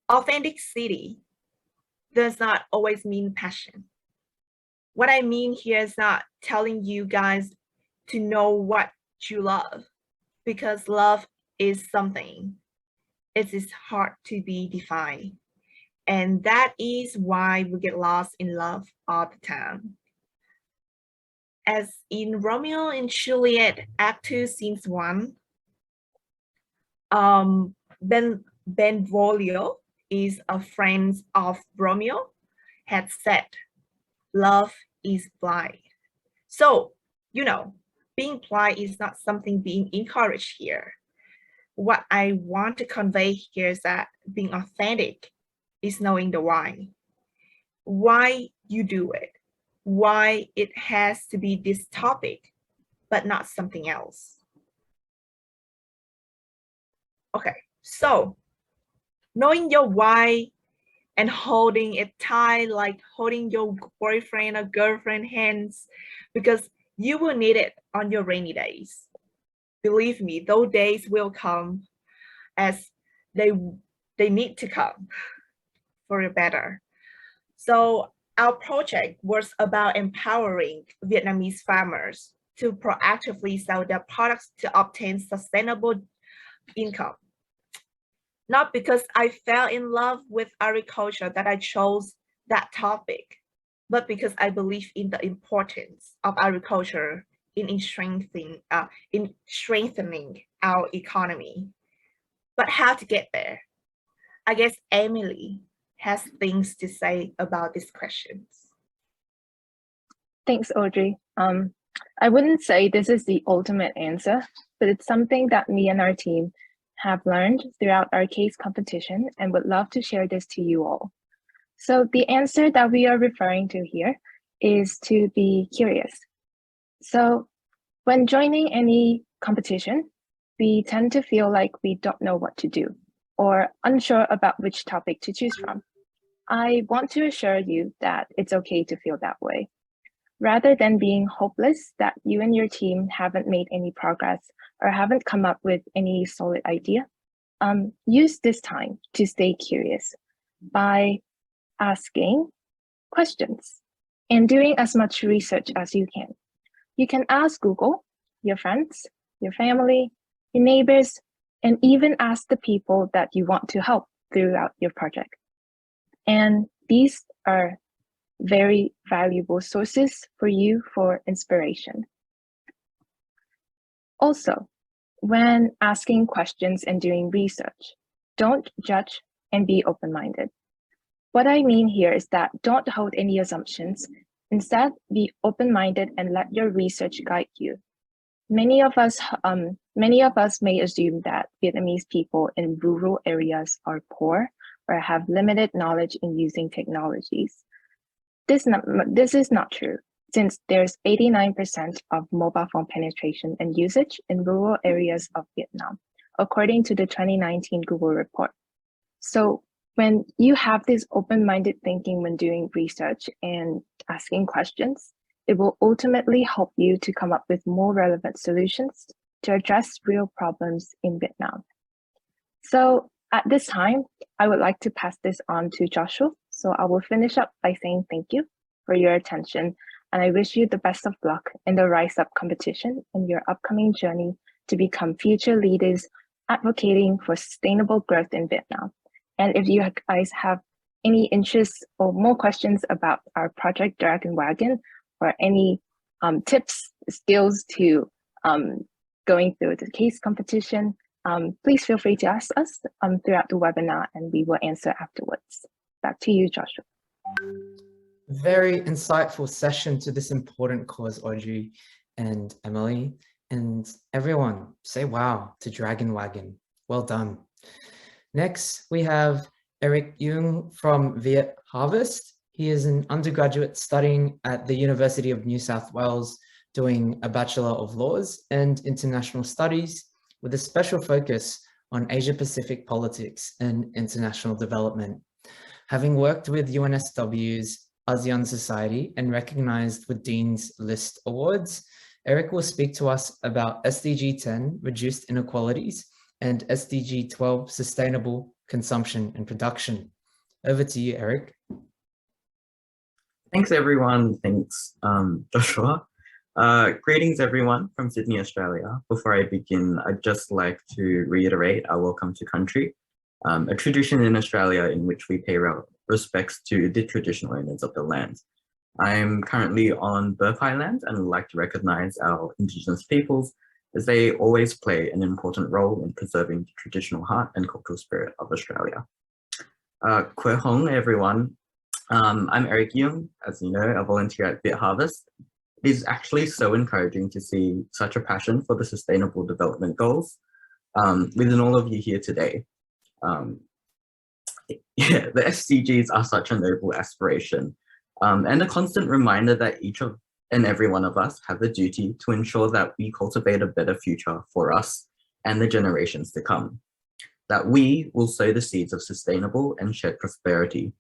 Authenticity does not always mean passion. What I mean here is not telling you guys to know what you love, because love is something. It is hard to be defined. And that is why we get lost in love all the time. As in Romeo and Juliet, Act 2, Scene 1, Benvolio is a friend of Romeo, had said, love is blind. So, you know, being blind is not something being encouraged here. What I want to convey here is that being authentic is knowing the why you do it, why it has to be this topic, but not something else. Okay, so knowing your why and holding it tight, like holding your boyfriend or girlfriend hands, because you will need it on your rainy days. Believe me, those days will come as they need to come for the better. So our project was about empowering Vietnamese farmers to proactively sell their products to obtain sustainable income. Not because I fell in love with agriculture that I chose that topic, but because I believe in the importance of agriculture in strengthening our economy. But how to get there? I guess Emily has things to say about these questions. Thanks, Audrey. I wouldn't say this is the ultimate answer, but it's something that me and our team have learned throughout our case competition and would love to share this to you all. So the answer that we are referring to here is to be curious. So when joining any competition, we tend to feel like we don't know what to do or unsure about which topic to choose from. I want to assure you that it's okay to feel that way. Rather than being hopeless that you and your team haven't made any progress or haven't come up with any solid idea, use this time to stay curious by asking questions and doing as much research as you can. You can ask Google, your friends, your family, your neighbors, and even ask the people that you want to help throughout your project. And these are very valuable sources for you for inspiration. Also, when asking questions and doing research, don't judge and be open-minded. What I mean here is that don't hold any assumptions. Instead, be open-minded and let your research guide you. Many of us may assume that Vietnamese people in rural areas are poor or have limited knowledge in using technologies. This is not true, since there's 89% of mobile phone penetration and usage in rural areas of Vietnam, according to the 2019 Google report. So when you have this open-minded thinking when doing research and asking questions, it will ultimately help you to come up with more relevant solutions to address real problems in Vietnam. So at this time, I would like to pass this on to Joshua. So I will finish up by saying thank you for your attention, and I wish you the best of luck in the Rise Up competition and your upcoming journey to become future leaders advocating for sustainable growth in Vietnam. And if you guys have any interests or more questions about our project Dragon Wagon, or any tips, skills to going through the case competition, please feel free to ask us throughout the webinar, and we will answer afterwards. Back to you, Joshua. Very insightful session to this important cause, Audrey and Emily. And everyone, say wow to Dragon Wagon. Well done. Next, we have Eric Jung from Viet Harvest. He is an undergraduate studying at the University of New South Wales, doing a Bachelor of Laws and International Studies with a special focus on Asia-Pacific politics and international development. Having worked with UNSW's ASEAN Society and recognized with Dean's List Awards, Eric will speak to us about SDG 10, Reduced Inequalities, and SDG 12, Sustainable Consumption and Production. Over to you, Eric. Thanks, everyone. Thanks, Joshua. Greetings, everyone, from Sydney, Australia. Before I begin, I'd just like to reiterate our welcome to country, a tradition in Australia in which we pay respects to the traditional owners of the land. I'm currently on Burphai land and would like to recognize our Indigenous peoples, as they always play an important role in preserving the traditional heart and cultural spirit of Australia. Kwe Hong, everyone. I'm Eric Jung, as you know, a volunteer at Viet Harvest. It is actually so encouraging to see such a passion for the Sustainable Development Goals within all of you here today. Yeah, the SDGs are such a noble aspiration and a constant reminder that each of and every one of us have the duty to ensure that we cultivate a better future for us and the generations to come, that we will sow the seeds of sustainable and shared prosperity.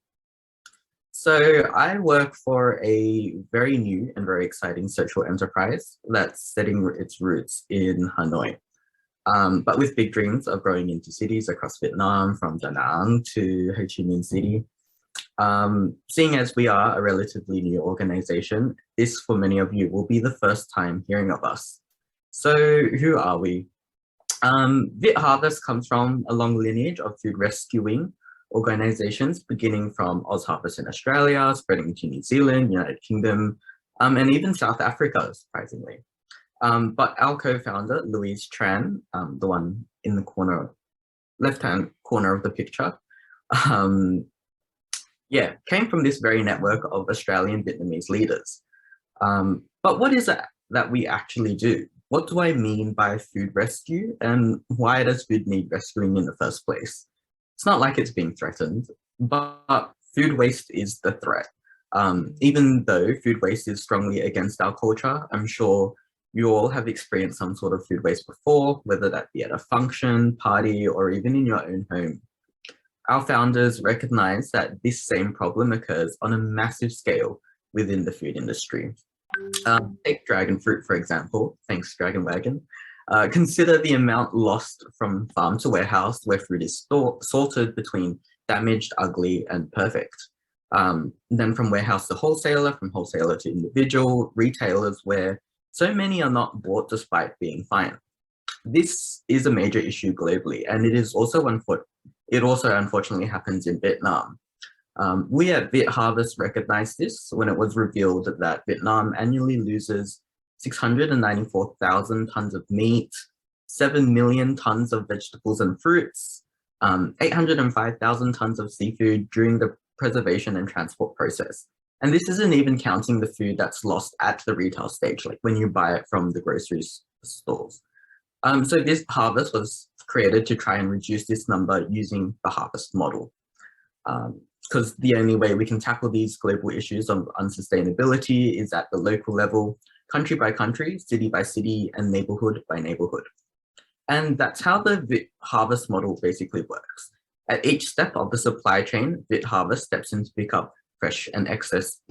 So I work for a very new and very exciting social enterprise that's setting its roots in Hanoi, but with big dreams of growing into cities across Vietnam, from Da Nang to Ho Chi Minh City. Seeing as we are a relatively new organization, this for many of you will be the first time hearing of us. So who are we? Viet Harvest comes from a long lineage of food rescuing organizations, beginning from Oz Harvest in Australia, spreading to New Zealand, United Kingdom, and even South Africa, surprisingly. But our co-founder, Louise Tran, the one in the corner, left-hand corner of the picture, yeah, came from this very network of Australian Vietnamese leaders. But what is it that we actually do? What do I mean by food rescue, and why does food need rescuing in the first place? It's not like it's being threatened, but food waste is the threat. Even though food waste is strongly against our culture, I'm sure you all have experienced some sort of food waste before, whether that be at a function, party, or even in your own home. Our founders recognize that this same problem occurs on a massive scale within the food industry. Take dragon fruit, for example. Thanks, Dragon Wagon. Consider the amount lost from farm to warehouse, where fruit is sorted between damaged, ugly, and perfect. Then from warehouse to wholesaler, from wholesaler to individual retailers, where so many are not bought despite being fine. This is a major issue globally, and it also unfortunately happens in Vietnam. We at Viet Harvest recognized this when it was revealed that Vietnam annually loses 694,000 tons of meat, 7 million tons of vegetables and fruits, 805,000 tons of seafood during the preservation and transport process. And this isn't even counting the food that's lost at the retail stage, like when you buy it from the grocery stores. So this harvest was created to try and reduce this number using the harvest model. Because the only way we can tackle these global issues of unsustainability is at the local level, country by country, city by city, and neighborhood by neighborhood. And that's how the harvest model basically works. At each step of the supply chain, Viet Harvest steps in to pick up fresh and excess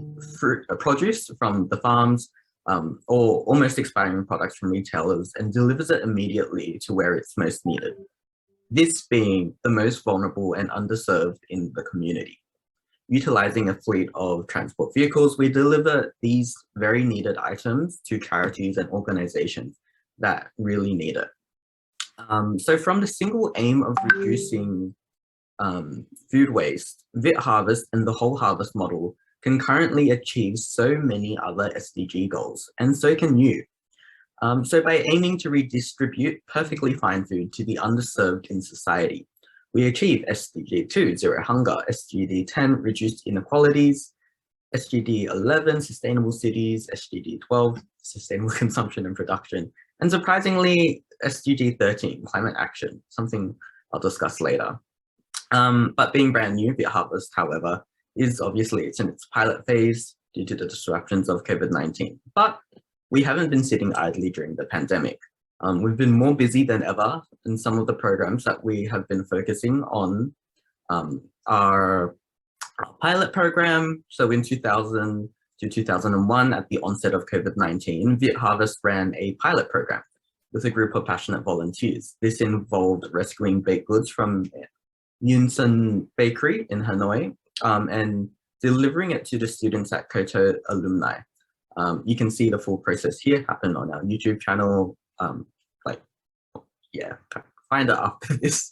produce from the farms, or almost expiring products from retailers, and delivers it immediately to where it's most needed. this being the most vulnerable and underserved in the community. Utilizing a fleet of transport vehicles, we deliver these very needed items to charities and organizations that really need it. So from the single aim of reducing food waste, Viet Harvest and the whole harvest model can currently achieve so many other SDG goals, and so can you. So by aiming to redistribute perfectly fine food to the underserved in society, we achieve SDG 2, zero hunger, SDG 10, reduced inequalities, SDG 11, sustainable cities, SDG 12, sustainable consumption and production, and surprisingly, SDG 13, climate action, something I'll discuss later. But being brand new, Viet Harvest, however, is obviously it's in its pilot phase due to the disruptions of COVID-19. But we haven't been sitting idly during the pandemic. We've been more busy than ever, and some of the programs that we have been focusing on our pilot program. So in 2000 to 2001, at the onset of COVID-19, Viet Harvest ran a pilot program with a group of passionate volunteers. This involved rescuing baked goods from Yunsan Bakery in Hanoi and delivering it to the students at Koto alumni. You can see the full process here happen on our YouTube channel. Find it after this.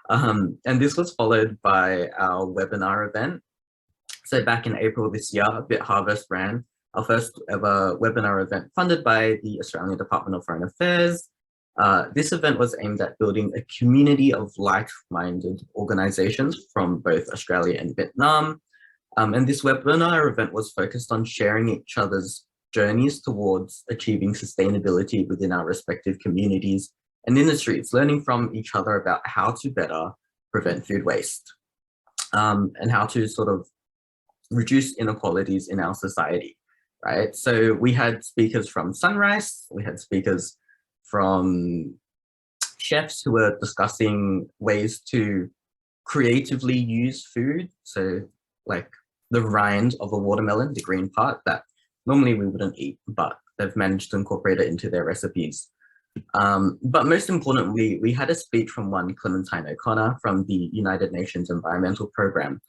And this was followed by our webinar event. So back in April this year, Viet Harvest ran our first ever webinar event funded by the Australian Department of Foreign Affairs. This event was aimed at building a community of like-minded organizations from both Australia and Vietnam. And this webinar event was focused on sharing each other's journeys towards achieving sustainability within our respective communities and industries, learning from each other about how to better prevent food waste and how to sort of reduce inequalities in our society, right? So we had speakers from Sunrise, we had speakers from chefs who were discussing ways to creatively use food. So like the rind of a watermelon, the green part that normally we wouldn't eat, but they've managed to incorporate it into their recipes. But most importantly, we had a speech from one Clementine O'Connor from the United Nations Environmental Programme,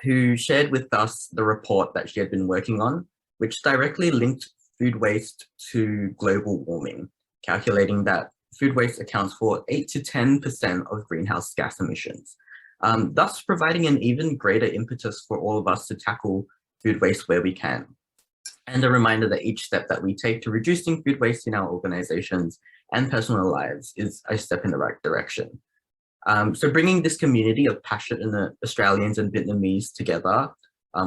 who shared with us the report that she had been working on, which directly linked food waste to global warming, calculating that food waste accounts for 8 to 10% of greenhouse gas emissions, thus providing an even greater impetus for all of us to tackle food waste where we can. And a reminder that each step that we take to reducing food waste in our organizations and personal lives is a step in the right direction. So bringing this community of passionate Australians and Vietnamese together,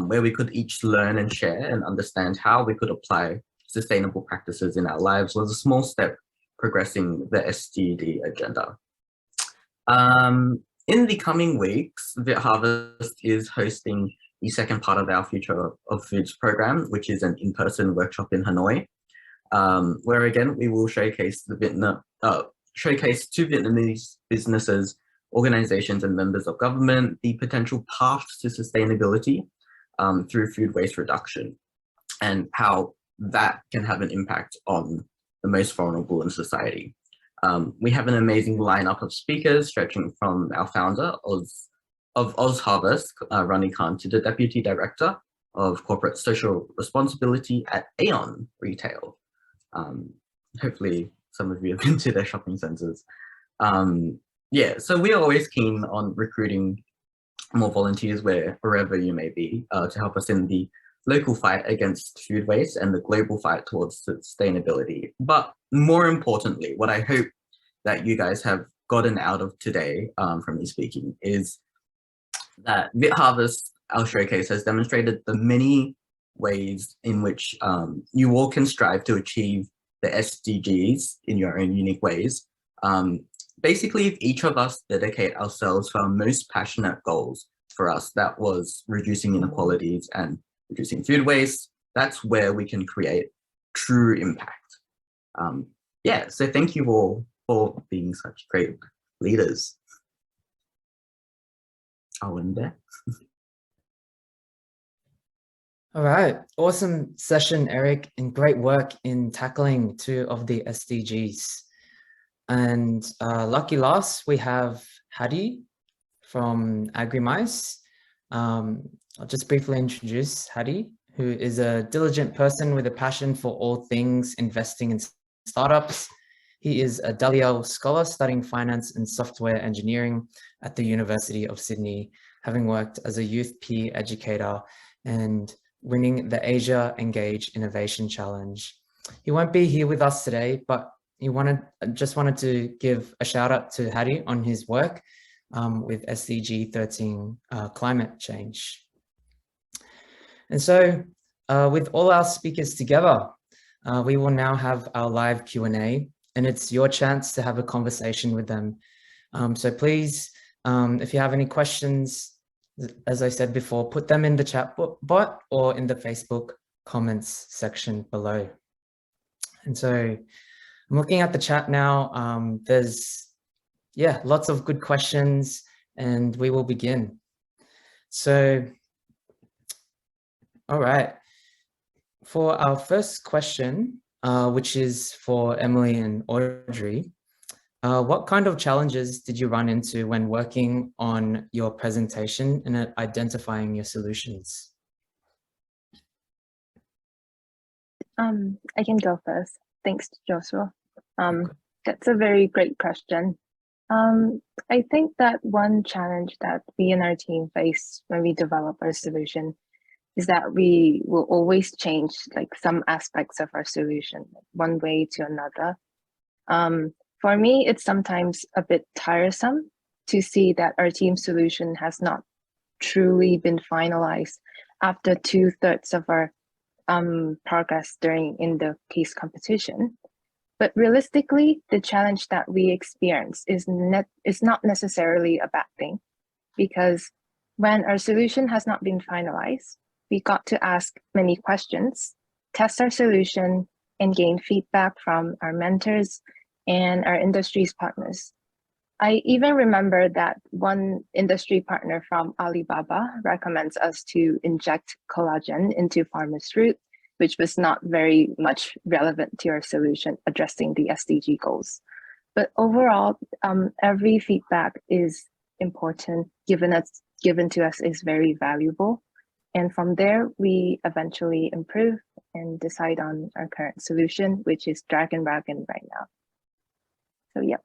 where we could each learn and share and understand how we could apply sustainable practices in our lives, was a small step progressing the SDG agenda. In the coming weeks, Viet Harvest is hosting the second part of our Future of Foods program, which is an in-person workshop in Hanoi, where again, we will showcase to Vietnamese businesses, organizations and members of government the potential paths to sustainability through food waste reduction and how that can have an impact on the most vulnerable in society. We have an amazing lineup of speakers stretching from our founder of Oz Harvest, Ronnie Khan, to the Deputy Director of Corporate Social Responsibility at Aeon Retail. Hopefully some of you have been to their shopping centers. Yeah, so we are always keen on recruiting more volunteers wherever you may be to help us in the local fight against food waste and the global fight towards sustainability. But more importantly, what I hope that you guys have gotten out of today from me speaking is that Viet Harvest, our showcase, has demonstrated the many ways in which you all can strive to achieve the SDGs in your own unique ways. Basically, if each of us dedicate ourselves to our most passionate goals, for us, that was reducing inequalities and reducing food waste, that's where we can create true impact. Yeah, so thank you all for being such great leaders. I'll end there. All right, awesome session, Eric, and great work in tackling 2 of the SDGs. And lucky last, we have Hadi from AgriMice. I'll just briefly introduce Hadi, who is a diligent person with a passion for all things investing in startups. He is a Dialouge scholar studying finance and software engineering at the University of Sydney, having worked as a youth peer educator and winning the Asia Engage Innovation Challenge. He won't be here with us today, but just wanted to give a shout out to Hadi on his work with SDG 13 climate change. And so with all our speakers together, we will now have our live Q&A, and it's your chance to have a conversation with them. So please, if you have any questions, as I said before, put them in the chat bot or in the Facebook comments section below. And so I'm looking at the chat now. There's, lots of good questions, and we will begin. So, all right. For our first question, which is for Emily and Audrey, what kind of challenges did you run into when working on your presentation and identifying your solutions? I can go first. Thanks, Joshua. That's a very great question. I think that one challenge that we and our team face when we develop our solution is that we will always change like some aspects of our solution, one way to another. For me, it's sometimes a bit tiresome to see that our team solution has not truly been finalized after 2/3 of our progress in the case competition. But realistically, the challenge that we experience is not necessarily a bad thing, because when our solution has not been finalized, we got to ask many questions, test our solution, and gain feedback from our mentors and our industry's partners. I even remember that one industry partner from Alibaba recommends us to inject collagen into farmers' fruit, which was not very much relevant to our solution addressing the SDG goals. But overall, every feedback is important, given to us is very valuable. And from there, we eventually improve and decide on our current solution, which is Dragon right now. So, yeah.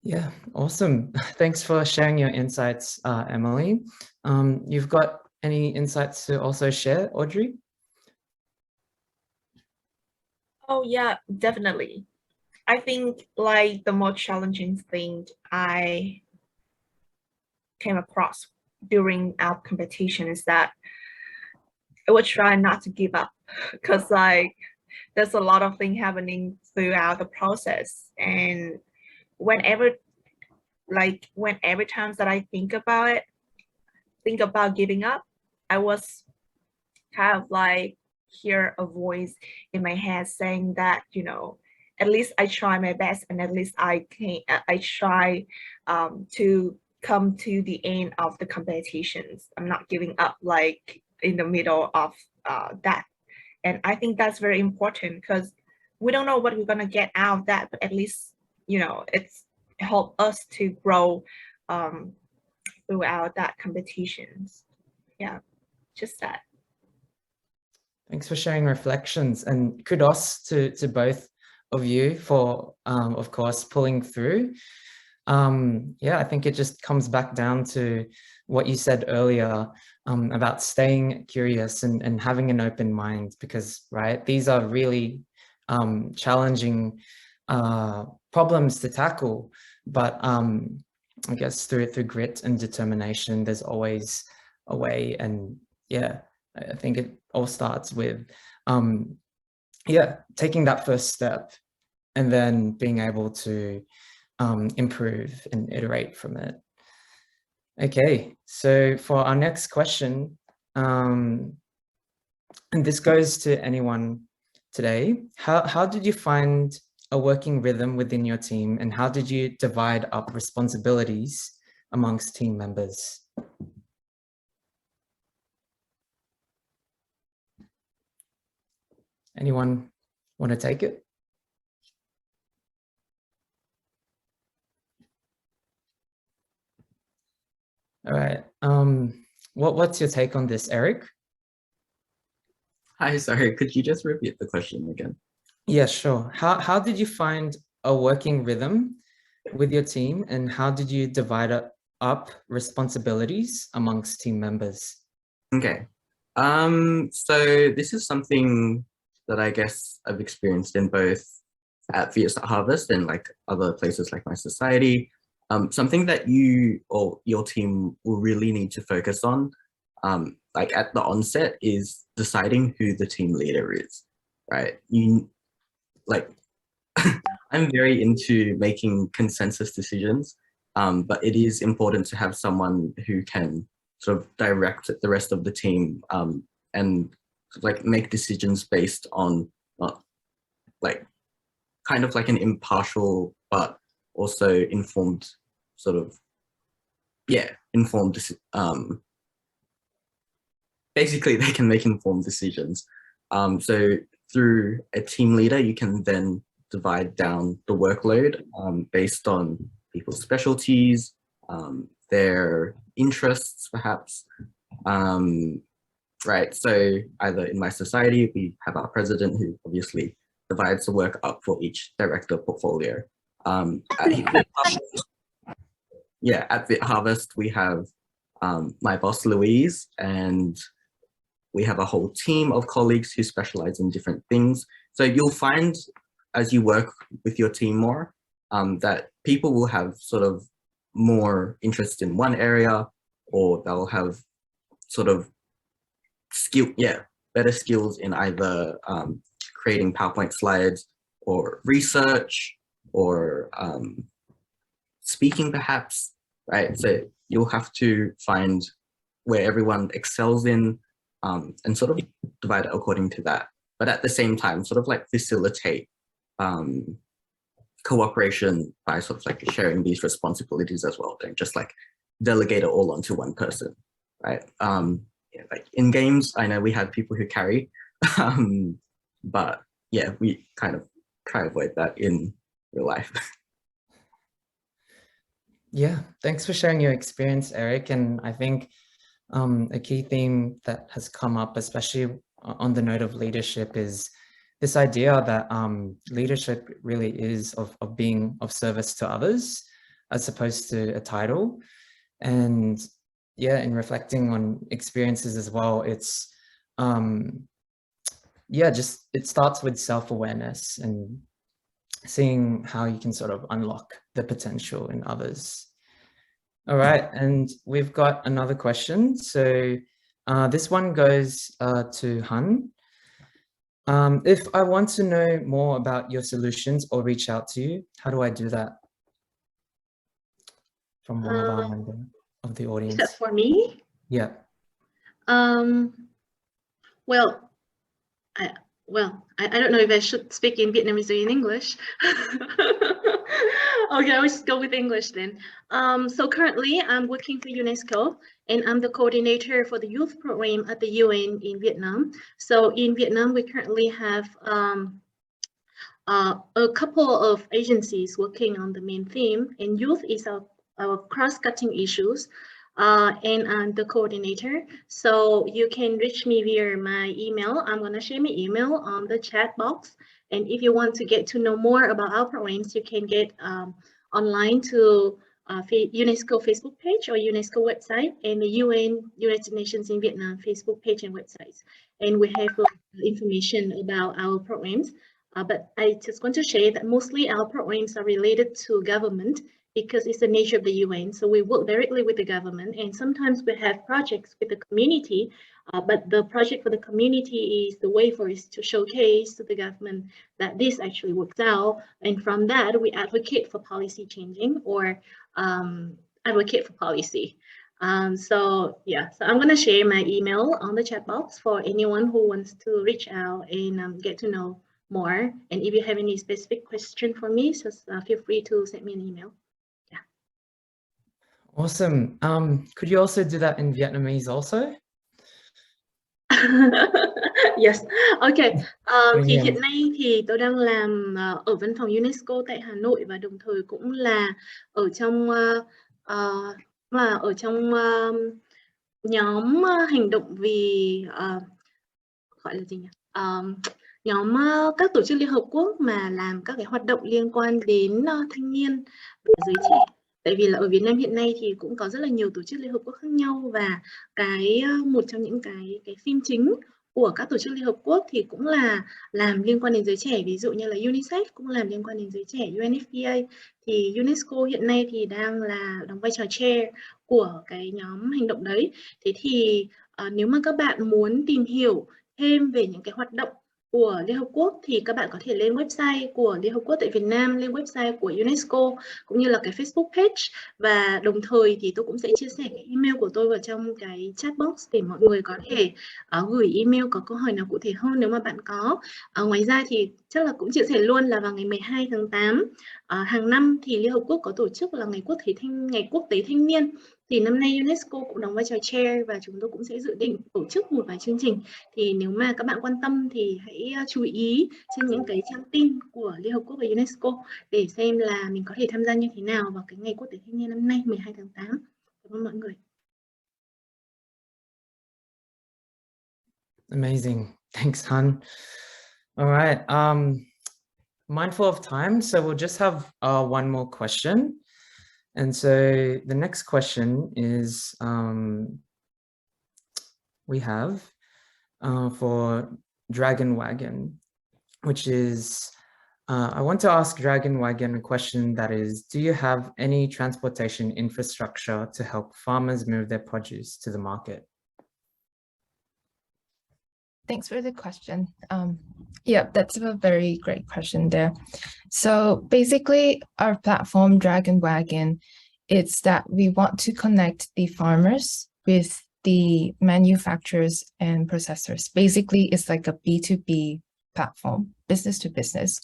Yeah, awesome. Thanks for sharing your insights, Emily. You've got any insights to also share, Audrey? Oh yeah, definitely. I think like the most challenging thing I came across during our competition is that I would try not to give up, because like there's a lot of things happening throughout the process, and whenever time that I think about giving up, I was kind of like hear a voice in my head saying that, you know, at least I try my best, and at least I try to come to the end of the competitions. I'm not giving up like in the middle of that. And I think that's very important, because we don't know what we're gonna get out of that, but at least, you know, it's helped us to grow throughout that competitions. Yeah, just that. Thanks for sharing reflections, and kudos to both of you for, of course, pulling through. Yeah, I think it just comes back down to what you said earlier about staying curious and having an open mind, because, right, these are really challenging problems to tackle, but I guess through grit and determination, there's always a way. And yeah, I think it all starts with taking that first step and then being able to improve and iterate from it. Okay, so for our next question, and this goes to anyone today, how did you find a working rhythm within your team, and how did you divide up responsibilities amongst team members? Anyone want to take it? All right. What's your take on this, Eric? Hi, sorry, could you just repeat the question again? Yeah, sure. How did you find a working rhythm with your team, and how did you divide up responsibilities amongst team members? Okay. So this is something that I guess I've experienced in both at Viet Harvest and like other places like my society. Something that you or your team will really need to focus on, like at the onset, is deciding who the team leader is, right? I'm very into making consensus decisions, but it is important to have someone who can sort of direct the rest of the team and like make decisions based on not like kind of like an impartial but also informed sort of basically they can make informed decisions. So through a team leader you can then divide down the workload based on people's specialties, their interests perhaps, right? So either in my society we have our president who obviously divides the work up for each director portfolio. At Viet Harvest we have my boss Louise, and we have a whole team of colleagues who specialize in different things. So you'll find as you work with your team more that people will have sort of more interest in one area, or they'll have sort of better skills in either creating PowerPoint slides or research or speaking perhaps, right? So you'll have to find where everyone excels in and sort of divide it according to that. But at the same time, sort of like facilitate cooperation by sort of like sharing these responsibilities as well. Don't just like delegate it all onto one person, right? Like in games, I know we have people who carry, but yeah, we kind of try to avoid that in real life. Yeah, thanks for sharing your experience, Eric. And I think a key theme that has come up, especially on the note of leadership, is this idea that leadership really is of being of service to others as opposed to a title. And yeah, in reflecting on experiences as well, it's it starts with self-awareness and seeing how you can sort of unlock the potential in others. All right, and we've got another question. So this one goes to Han. If I want to know more about your solutions or reach out to you, how do I do that? From one of our members of the audience. Is that for me? Yeah. I don't know if I should speak in Vietnamese or in English. Okay, I'll just go with English then. So currently I'm working for UNESCO, and I'm the coordinator for the youth program at the UN in Vietnam. So in Vietnam, we currently have a couple of agencies working on the main theme, and youth is our cross-cutting issues. And I'm the coordinator, so you can reach me via my email. I'm gonna share my email on the chat box, and if you want to get to know more about our programs, you can get online to UNESCO Facebook page or UNESCO website, and the UN United Nations in Vietnam Facebook page and websites, and we have information about our programs. But I just want to share that mostly our programs are related to government, because it's the nature of the UN. So we work directly with the government, and sometimes we have projects with the community, but the project for the community is the way for us to showcase to the government that this actually works out. And from that, we advocate for policy changing or advocate for policy. So I'm gonna share my email on the chat box for anyone who wants to reach out and get to know more. And if you have any specific question for me, just feel free to send me an email. Awesome. Could you also do that in Vietnamese also? Yes. Okay. Thì hiện nay thì tôi đang làm ở văn phòng UNESCO tại Hà Nội, và đồng thời cũng là ở trong Mà ở trong nhóm hành động vì gọi là gì nhỉ? Nhóm các tổ chức Liên Hợp Quốc mà làm các cái hoạt động liên quan đến thanh niên và giới trẻ. Tại vì là ở Việt Nam hiện nay thì cũng có rất là nhiều tổ chức Liên Hợp Quốc khác nhau, và cái một trong những cái phim chính của các tổ chức Liên Hợp Quốc thì cũng là làm liên quan đến giới trẻ, ví dụ như là UNICEF cũng làm liên quan đến giới trẻ, UNFPA, thì UNESCO hiện nay thì đang là đóng vai trò chair của cái nhóm hành động đấy. Thế thì nếu mà các bạn muốn tìm hiểu thêm về những cái hoạt động của Liên Hợp Quốc thì các bạn có thể lên website của Liên Hợp Quốc tại Việt Nam, lên website của UNESCO cũng như là cái Facebook page, và đồng thời thì tôi cũng sẽ chia sẻ cái email của tôi vào trong cái chat box để mọi người có thể gửi email có câu hỏi nào cụ thể hơn nếu mà bạn có. Ngoài ra thì chắc là cũng chia sẻ luôn là vào ngày 12 tháng 8 hàng năm thì Liên Hợp Quốc có tổ chức là ngày quốc tế thanh niên. Thì năm nay UNESCO cũng đóng vai trò chair và chúng tôi cũng sẽ dự định tổ chức một vài chương trình. Thì nếu mà các bạn quan tâm thì hãy chú ý trên những cái trang tin của Liên Hợp Quốc và UNESCO để xem là mình có thể tham gia như thế nào vào cái ngày quốc tế thanh niên năm nay 12 tháng 8. Cảm ơn mọi người. Amazing. Thanks, Han. All right. Mindful of time, so we'll just have one more question. And so the next question is we have for Dragon Wagon, which is, I want to ask Dragon Wagon a question that is, do you have any transportation infrastructure to help farmers move their produce to the market? Thanks for the question. Yeah, that's a very great question there. So basically our platform Dragon Wagon, it's that we want to connect the farmers with the manufacturers and processors. Basically, it's like a B2B platform, business to business.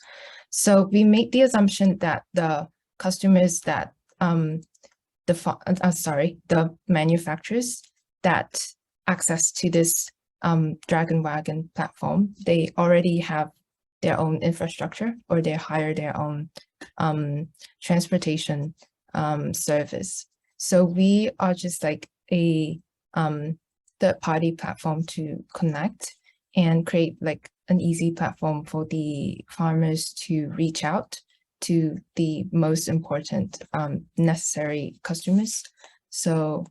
So we make the assumption that the customers that the manufacturers that access to this Dragon Wagon platform, they already have their own infrastructure, or they hire their own transportation service. So we are just like a third-party platform to connect and create like an easy platform for the farmers to reach out to the most important necessary customers. So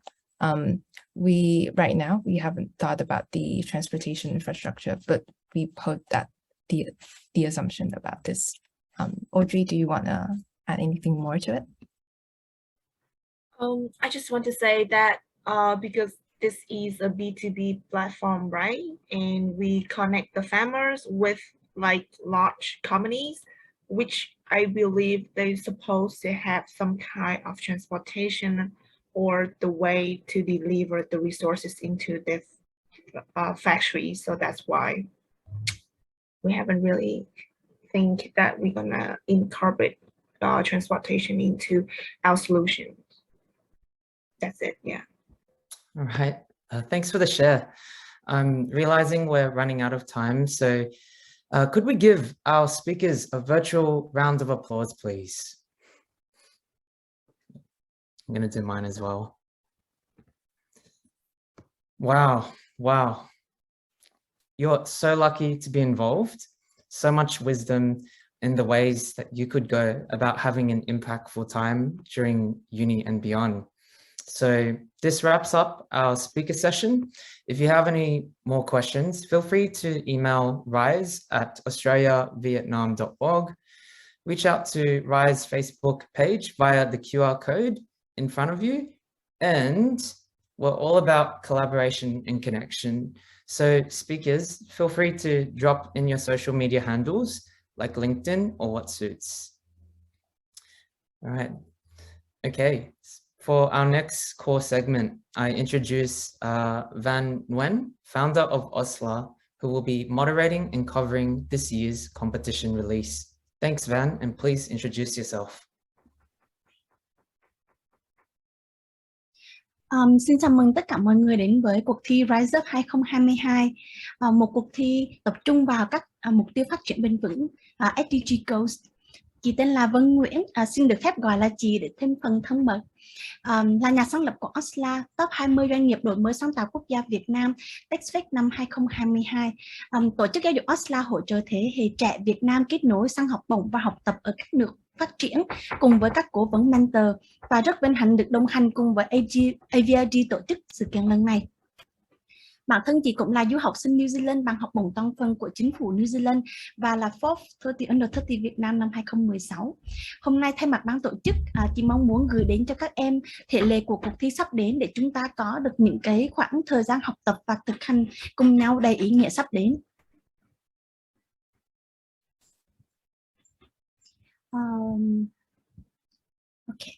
right now we haven't thought about the transportation infrastructure, but we put that the assumption about this. Audrey, do you want to add anything more to it? I just want to say that because this is a B2B platform, right? And we connect the farmers with like large companies, which I believe they're supposed to have some kind of transportation or the way to deliver the resources into the factory. So that's why we haven't really think that we're gonna incorporate transportation into our solution. That's it, yeah. All right, thanks for the share. I'm realizing we're running out of time, so could we give our speakers a virtual round of applause, please? I'm going to do mine as well. Wow, wow. You're so lucky to be involved. So much wisdom in the ways that you could go about having an impactful time during uni and beyond. So this wraps up our speaker session. If you have any more questions, feel free to email rise@australiavietnam.org. Reach out to Rise Facebook page via the QR code in front of you. And we're all about collaboration and connection. So speakers, feel free to drop in your social media handles like LinkedIn or what suits. All right. Okay. For our next core segment, I introduce Van Nguyen, founder of OSLA, who will be moderating and covering this year's competition release. Thanks, Van, and please introduce yourself. Xin chào mừng tất cả mọi người đến với cuộc thi Rise Up 2022, một cuộc thi tập trung vào các mục tiêu phát triển bền vững SDG Goals. Chị tên là Vân Nguyễn, xin được phép gọi là chị để thêm phần thân mật. Là nhà sáng lập của OSLA, top 20 doanh nghiệp đổi mới sáng tạo quốc gia Việt Nam, TechFest năm 2022. Tổ chức giáo dục OSLA hỗ trợ thế hệ trẻ Việt Nam kết nối sang học bổng và học tập ở các nước phát triển cùng với các cố vấn mentor, và rất vinh hạnh được đồng hành cùng với AVRD tổ chức sự kiện lần này. Bản thân chị cũng là du học sinh New Zealand bằng học bổng toàn phần của chính phủ New Zealand và là Fourth 30 Under 30 Việt Nam năm 2016. Hôm nay thay mặt ban tổ chức, chị mong muốn gửi đến cho các em thể lệ của cuộc thi sắp đến để chúng ta có được những cái khoảng thời gian học tập và thực hành cùng nhau đầy ý nghĩa sắp đến. Okay.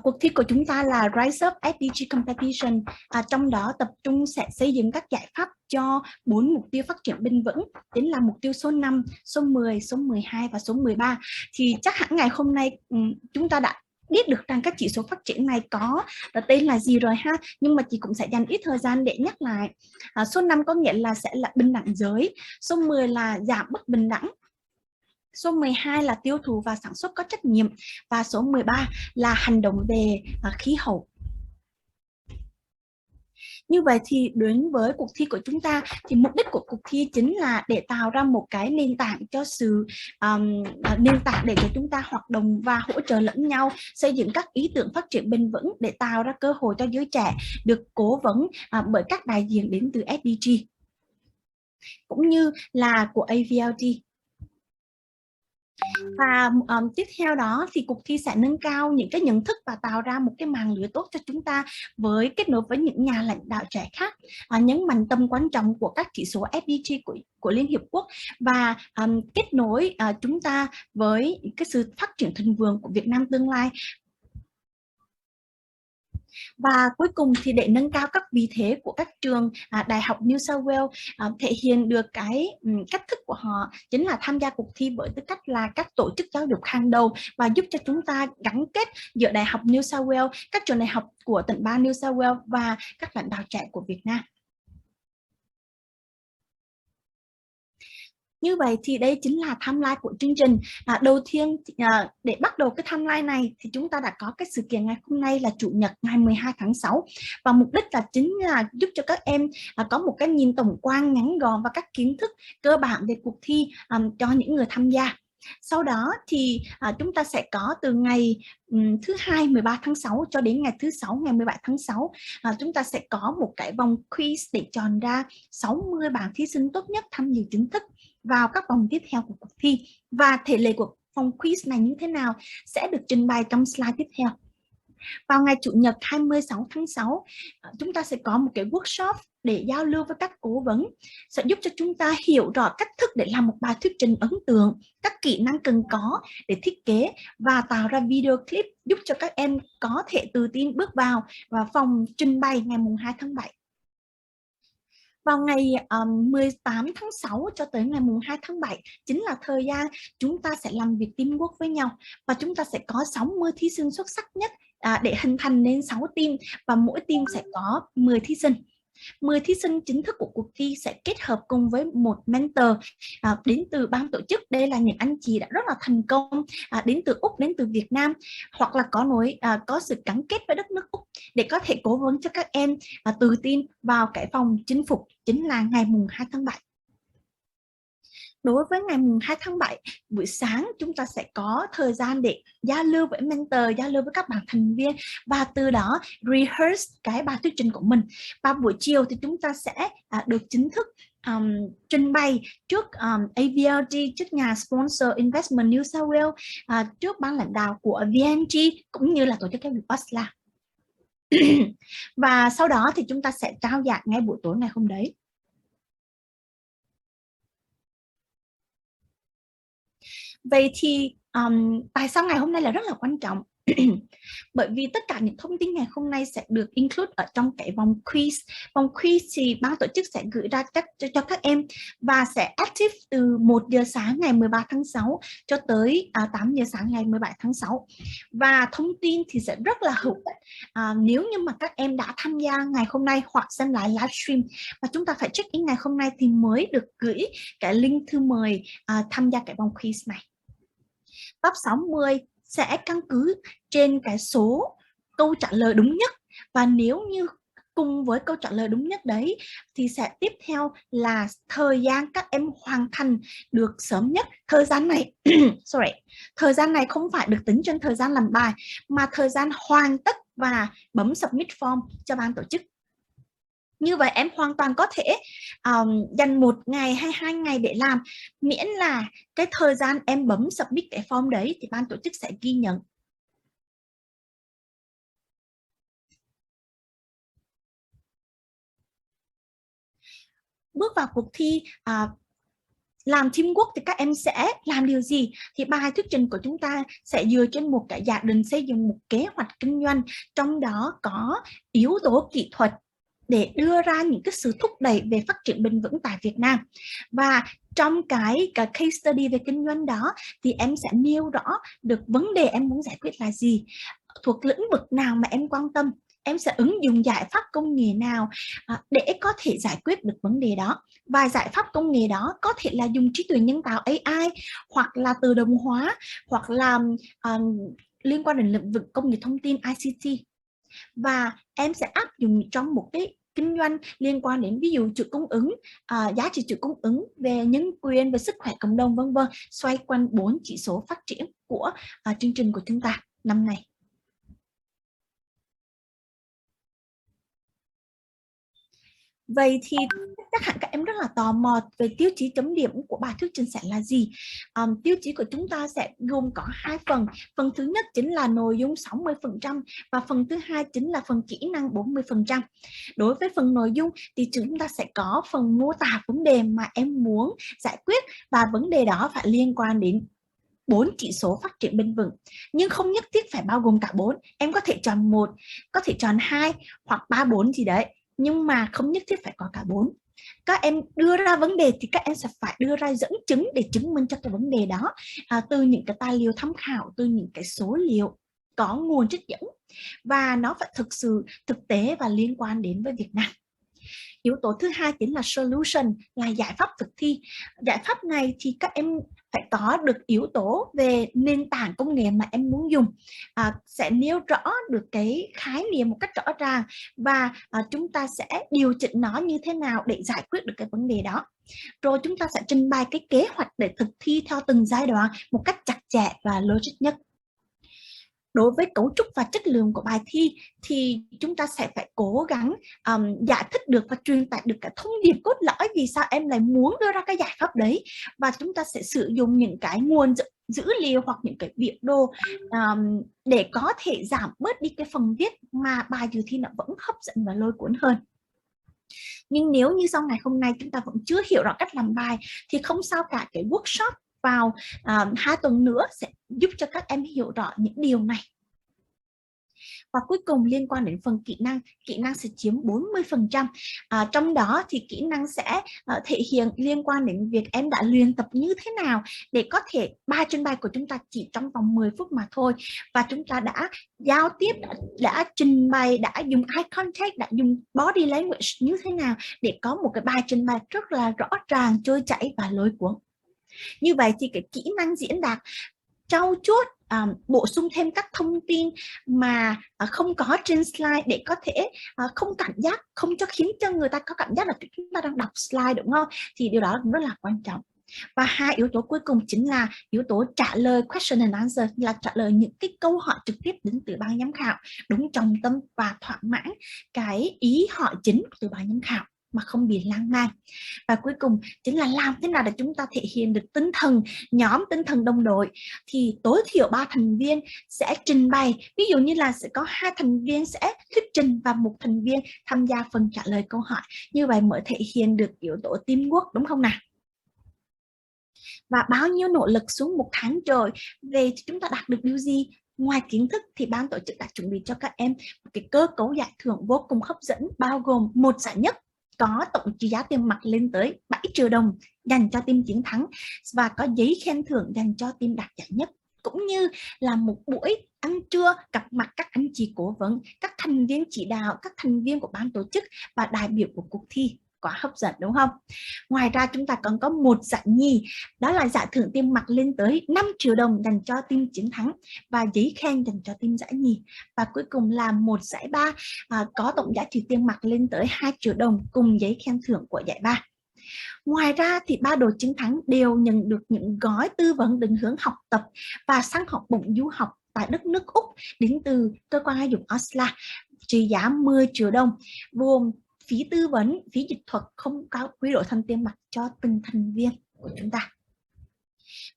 Cuộc thi của chúng ta là Rise Up SDG Competition, trong đó tập trung sẽ xây dựng các giải pháp cho 4 mục tiêu phát triển bền vững, chính là mục tiêu số 5, số 10, số 12 và số 13. Thì chắc hẳn ngày hôm nay chúng ta đã biết được rằng các chỉ số phát triển này có tên là gì rồi ha, nhưng mà chị cũng sẽ dành ít thời gian để nhắc lại. Số 5 có nghĩa là sẽ là bình đẳng giới, số 10 là giảm bất bình đẳng, số 12 là tiêu thụ và sản xuất có trách nhiệm, và số 13 là hành động về khí hậu. Như vậy thì đến với cuộc thi của chúng ta thì mục đích của cuộc thi chính là để tạo ra một cái nền tảng cho nền tảng để cho chúng ta hoạt động và hỗ trợ lẫn nhau, xây dựng các ý tưởng phát triển bền vững để tạo ra cơ hội cho giới trẻ được cố vấn bởi các đại diện đến từ SDG cũng như là của AVRD. Và tiếp theo đó thì cuộc thi sẽ nâng cao những cái nhận thức và tạo ra một cái mạng lưới tốt cho chúng ta với kết nối với những nhà lãnh đạo trẻ khác, nhấn mạnh tầm quan trọng của các chỉ số SDG của Liên Hiệp Quốc và kết nối chúng ta với cái sự phát triển thịnh vượng của Việt Nam tương lai. Và cuối cùng thì để nâng cao các vị thế của các trường Đại học New South Wales, thể hiện được cái cách thức của họ chính là tham gia cuộc thi với tư cách là các tổ chức giáo dục hàng đầu và giúp cho chúng ta gắn kết giữa Đại học New South Wales, các trường đại học của tỉnh bang New South Wales và các lãnh đạo trẻ của Việt Nam. Như vậy thì đây chính là timeline của chương trình. Đầu tiên để bắt đầu cái timeline này thì chúng ta đã có cái sự kiện ngày hôm nay là Chủ nhật ngày 12 tháng 6. Và mục đích là chính là giúp cho các em có một cái nhìn tổng quan ngắn gọn và các kiến thức cơ bản về cuộc thi cho những người tham gia. Sau đó thì chúng ta sẽ có từ ngày thứ Hai 13 tháng 6 cho đến ngày thứ Sáu ngày 17 tháng 6. Chúng ta sẽ có một cái vòng quiz để chọn ra 60 bạn thí sinh tốt nhất tham dự chính thức vào các vòng tiếp theo của cuộc thi. Và thể lệ của vòng quiz này như thế nào sẽ được trình bày trong slide tiếp theo. Vào ngày Chủ nhật 26 tháng 6, chúng ta sẽ có một cái workshop để giao lưu với các cố vấn, sẽ giúp cho chúng ta hiểu rõ cách thức để làm một bài thuyết trình ấn tượng, các kỹ năng cần có để thiết kế và tạo ra video clip giúp cho các em có thể tự tin bước vào phòng trình bày ngày 2 tháng 7. Vào ngày 18 tháng 6 cho tới ngày 2 tháng 7 chính là thời gian chúng ta sẽ làm việc teamwork với nhau và chúng ta sẽ có 60 thí sinh xuất sắc nhất để hình thành nên 6 team và mỗi team sẽ có 10 thí sinh. 10 thí sinh chính thức của cuộc thi sẽ kết hợp cùng với một mentor đến từ ban tổ chức. Đây là những anh chị đã rất là thành công đến từ Úc, đến từ Việt Nam hoặc là có sự gắn kết với đất nước Úc để có thể cố vấn cho các em tự tin vào cái vòng chinh phục chính là ngày 2 tháng 7. Đối với ngày 2 tháng 7, buổi sáng chúng ta sẽ có thời gian để giao lưu với mentor, giao lưu với các bạn thành viên và từ đó rehearse cái bài thuyết trình của mình. Và buổi chiều thì chúng ta sẽ được chính thức trình bày trước AVRD, trước nhà sponsor Investment New South Wales, trước ban lãnh đạo của VNG cũng như là tổ chức giáo dục OSLA. Và sau đó thì chúng ta sẽ trao giải ngay buổi tối ngày hôm đấy. Vậy thì tại sao ngày hôm nay là rất là quan trọng? Bởi vì tất cả những thông tin ngày hôm nay sẽ được include ở trong cái vòng quiz. Vòng quiz thì ban tổ chức sẽ gửi ra cho các em và sẽ active từ 1 giờ sáng ngày 13 tháng 6 cho tới 8 giờ sáng ngày 17 tháng 6. Và thông tin thì sẽ rất là hữu ích nếu như mà các em đã tham gia ngày hôm nay hoặc xem lại livestream. Và chúng ta phải check in ngày hôm nay thì mới được gửi cái link thư mời tham gia cái vòng quiz này. top 60 sẽ căn cứ trên cái số câu trả lời đúng nhất, và nếu như cùng với câu trả lời đúng nhất đấy thì sẽ tiếp theo là thời gian các em hoàn thành được sớm nhất. Thời gian này thời gian này không phải được tính trên thời gian làm bài, mà thời gian hoàn tất và bấm submit form cho ban tổ chức. Như vậy em hoàn toàn có thể dành 1 ngày hay 2 ngày để làm, miễn là cái thời gian em bấm submit cái form đấy thì ban tổ chức sẽ ghi nhận. Bước vào cuộc thi làm teamwork thì các em sẽ làm điều gì? Thì bài thuyết trình của chúng ta sẽ dựa trên một cái giả định xây dựng một kế hoạch kinh doanh, trong đó có yếu tố kỹ thuật để đưa ra những cái sự thúc đẩy về phát triển bền vững tại Việt Nam. Và trong cái case study về kinh doanh đó thì em sẽ nêu rõ được vấn đề em muốn giải quyết là gì, thuộc lĩnh vực nào mà em quan tâm, em sẽ ứng dụng giải pháp công nghệ nào để có thể giải quyết được vấn đề đó. Và giải pháp công nghệ đó có thể là dùng trí tuệ nhân tạo AI, hoặc là tự động hóa, hoặc là liên quan đến lĩnh vực công nghệ thông tin ICT. Và em sẽ áp dụng trong một cái kinh doanh liên quan đến ví dụ chuỗi cung ứng, giá trị chuỗi cung ứng, về nhân quyền, về sức khỏe cộng đồng, vân vân, xoay quanh 4 chỉ số phát triển của chương trình của chúng ta năm nay. Vậy thì chắc hẳn các em rất là tò mò về tiêu chí chấm điểm của bài thuyết trình sẽ là gì. Tiêu chí của chúng ta sẽ gồm có 2 phần. Phần thứ nhất chính là nội dung 60% và phần thứ hai chính là phần kỹ năng 40%. Đối với phần nội dung thì chúng ta sẽ có phần mô tả vấn đề mà em muốn giải quyết, và vấn đề đó phải liên quan đến 4 chỉ số phát triển bền vững, nhưng không nhất thiết phải bao gồm cả 4. Em có thể chọn 1, có thể chọn 2 hoặc 3, 4 gì đấy, nhưng mà không nhất thiết phải có cả 4. Các em đưa ra vấn đề thì các em sẽ phải đưa ra dẫn chứng để chứng minh cho cái vấn đề đó, từ những cái tài liệu tham khảo, từ những cái số liệu có nguồn trích dẫn, và nó phải thực sự thực tế và liên quan đến với Việt Nam. Yếu tố thứ hai chính là solution, là giải pháp thực thi. Giải pháp này thì các em phải có được yếu tố về nền tảng công nghệ mà em muốn dùng, sẽ nêu rõ được cái khái niệm một cách rõ ràng, và chúng ta sẽ điều chỉnh nó như thế nào để giải quyết được cái vấn đề đó. Rồi chúng ta sẽ trình bày cái kế hoạch để thực thi theo từng giai đoạn một cách chặt chẽ và logic nhất. Đối với cấu trúc và chất lượng của bài thi thì chúng ta sẽ phải cố gắng giải thích được và truyền tải được cả thông điệp cốt lõi vì sao em lại muốn đưa ra cái giải pháp đấy, và chúng ta sẽ sử dụng những cái nguồn dữ liệu hoặc những cái biểu đồ để có thể giảm bớt đi cái phần viết mà bài dự thi nó vẫn hấp dẫn và lôi cuốn hơn. Nhưng nếu như sau ngày hôm nay chúng ta vẫn chưa hiểu rõ cách làm bài thì không sao cả, cái workshop vào 2 tuần nữa sẽ giúp cho các em hiểu rõ những điều này. Và cuối cùng liên quan đến phần kỹ năng sẽ chiếm 40%. Trong đó thì kỹ năng sẽ thể hiện liên quan đến việc em đã luyện tập như thế nào để có thể bài trình bày của chúng ta chỉ trong vòng 10 phút mà thôi, và chúng ta đã giao tiếp, đã trình bày, đã dùng eye contact, đã dùng body language như thế nào để có một cái bài trình bày rất là rõ ràng, trôi chảy và lôi cuốn. Như vậy thì cái kỹ năng diễn đạt trau chuốt, bổ sung thêm các thông tin mà không có trên slide để có thể không khiến cho người ta có cảm giác là chúng ta đang đọc slide, đúng không? Thì điều đó cũng rất là quan trọng. Và 2 yếu tố cuối cùng chính là yếu tố trả lời question and answer, là trả lời những cái câu hỏi trực tiếp đến từ ban giám khảo, đúng trọng tâm và thỏa mãn cái ý hỏi chính từ ban giám khảo mà không bị lan man. Và cuối cùng chính là làm thế nào để chúng ta thể hiện được tinh thần nhóm, tinh thần đồng đội. Thì tối thiểu 3 thành viên sẽ trình bày, ví dụ như là sẽ có 2 thành viên sẽ thuyết trình và 1 thành viên tham gia phần trả lời câu hỏi. Như vậy mới thể hiện được yếu tố teamwork, đúng không nào? Và bao nhiêu nỗ lực xuống 1 tháng trời, về chúng ta đạt được điều gì? Ngoài kiến thức thì ban tổ chức đã chuẩn bị cho các em một cái cơ cấu giải thưởng vô cùng hấp dẫn, bao gồm 1 giải nhất có tổng trị giá tiền mặt lên tới 7 triệu đồng dành cho team chiến thắng, và có giấy khen thưởng dành cho team đạt giải nhất, cũng như là một buổi ăn trưa gặp mặt các anh chị cố vấn, các thành viên chỉ đạo, các thành viên của ban tổ chức và đại biểu của cuộc thi quá hấp dẫn đúng không? Ngoài ra chúng ta còn có một giải nhì, đó là giải thưởng tiền mặt lên tới 5 triệu đồng dành cho team chiến thắng và giấy khen dành cho team giải nhì. Và cuối cùng là một giải ba có tổng giá trị tiền mặt lên tới 2 triệu đồng cùng giấy khen thưởng của giải ba. Ngoài ra thì 3 đội chiến thắng đều nhận được những gói tư vấn định hướng học tập và sang học bổng du học tại đất nước Úc đến từ cơ quan giáo dục OSLA trị giá 10 triệu đồng, gồm phí tư vấn, phí dịch thuật không có quy đổi thành tiền mặt cho từng thành viên của chúng ta.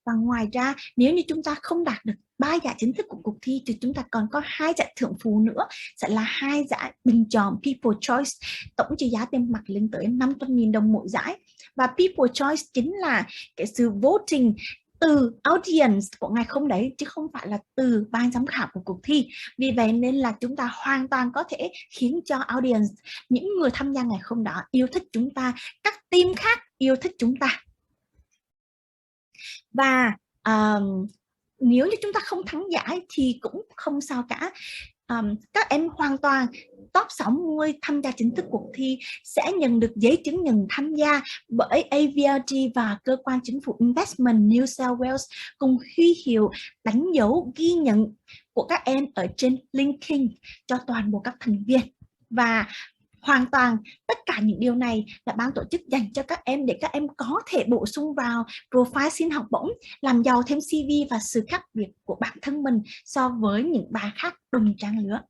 Và ngoài ra nếu như chúng ta không đạt được 3 giải chính thức của cuộc thi thì chúng ta còn có 2 giải thưởng phụ nữa, sẽ là 2 giải bình chọn People Choice, tổng trị giá tiền mặt lên tới 500.000 đồng mỗi giải. Và People Choice chính là cái sự voting từ audience của ngày hôm đấy chứ không phải là từ ban giám khảo của cuộc thi. Vì vậy nên là chúng ta hoàn toàn có thể khiến cho audience, những người tham gia ngày hôm đó yêu thích chúng ta, các team khác yêu thích chúng ta. Và nếu như chúng ta không thắng giải thì cũng không sao cả. Các em hoàn toàn top 60 tham gia chính thức cuộc thi sẽ nhận được giấy chứng nhận tham gia bởi AVRG và cơ quan chính phủ Investment New South Wales cùng huy hiệu đánh dấu ghi nhận của các em ở trên LinkedIn cho toàn bộ các thành viên. Và hoàn toàn tất cả những điều này là ban tổ chức dành cho các em để các em có thể bổ sung vào profile xin học bổng, làm giàu thêm CV và sự khác biệt của bản thân mình so với những bạn khác đồng trang lứa.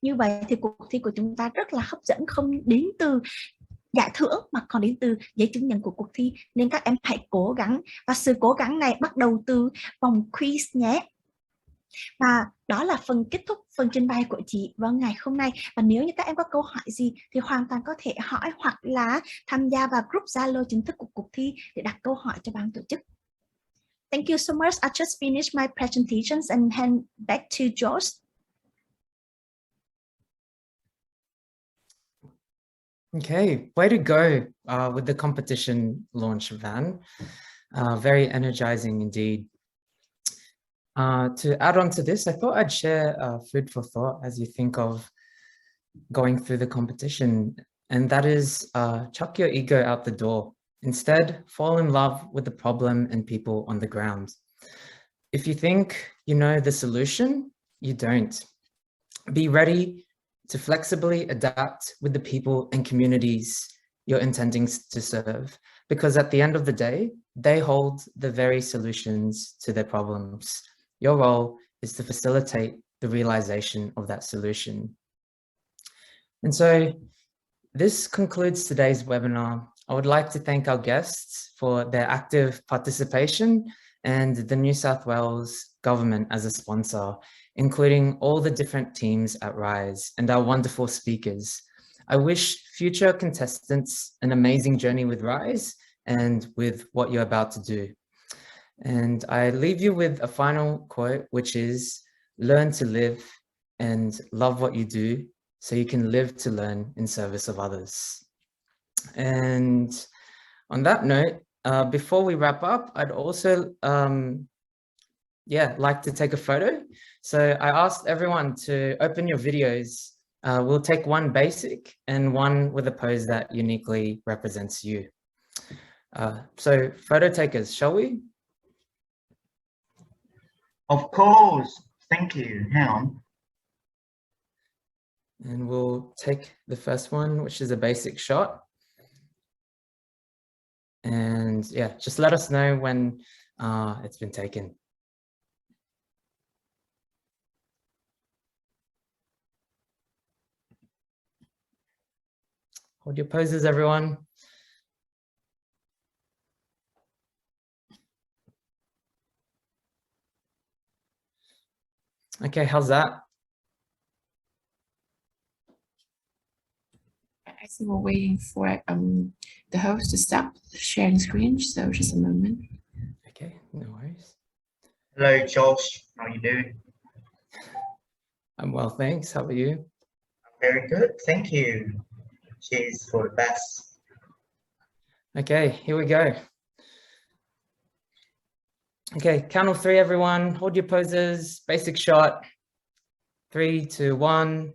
Như vậy thì cuộc thi của chúng ta rất là hấp dẫn, không đến từ giải thưởng mà còn đến từ giấy chứng nhận của cuộc thi, nên các em hãy cố gắng, và sự cố gắng này bắt đầu từ vòng quiz nhé. Và đó là phần kết thúc phần trình bày của chị vào ngày hôm nay. Và nếu như các em có câu hỏi gì thì hoàn toàn có thể hỏi hoặc là tham gia vào group Zalo chính thức của cuộc thi để đặt câu hỏi cho ban tổ chức. Thank you so much. I just finished my presentations and hand back to George. Okay, way to go with the competition launch, Van. Very energizing indeed. To add on to this, I thought I'd share food for thought as you think of going through the competition, and that is chuck your ego out the door. Instead, fall in love with the problem and people on the ground. If you think you know the solution, you don't. Be ready to flexibly adapt with the people and communities you're intending to serve, because at the end of the day, they hold the very solutions to their problems. Your role is to facilitate the realization of that solution. And so this concludes today's webinar. I would like to thank our guests for their active participation and the New South Wales government as a sponsor, including all the different teams at RISE and our wonderful speakers. I wish future contestants an amazing journey with RISE and with what you're about to do. And I leave you with a final quote, which is, learn to live and love what you do so you can live to learn in service of others. And on that note, before we wrap up, I'd also like to take a photo. So I asked everyone to open your videos. We'll take one basic and one with a pose that uniquely represents you. So photo takers, shall we? Of course. Thank you. Hang on. And we'll take the first one, which is a basic shot. And yeah, just let us know when it's been taken. Hold your poses, everyone. Okay, how's that? I think we're waiting for the host to stop sharing screen, so just a moment. Okay, no worries. Hello, Josh. How are you doing? I'm well, thanks. How are you? I'm very good, thank you. Cheers for the best. Okay, here we go. Okay, count of three, everyone. Hold your poses. Basic shot. 3, 2, 1.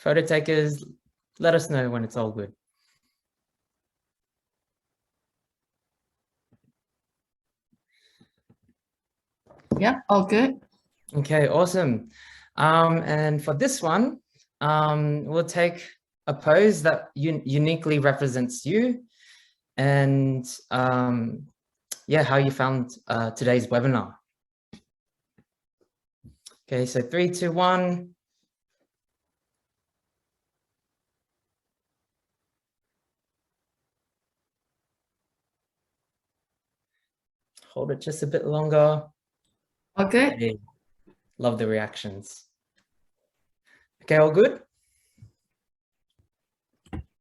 Photo takers, let us know when it's all good. Yep, all good. Okay, awesome. And for this one, we'll take a pose that uniquely represents you and yeah, how you found today's webinar. Okay, so 3, 2, 1. Hold it just a bit longer. Okay. Hey, love the reactions. Okay, all good?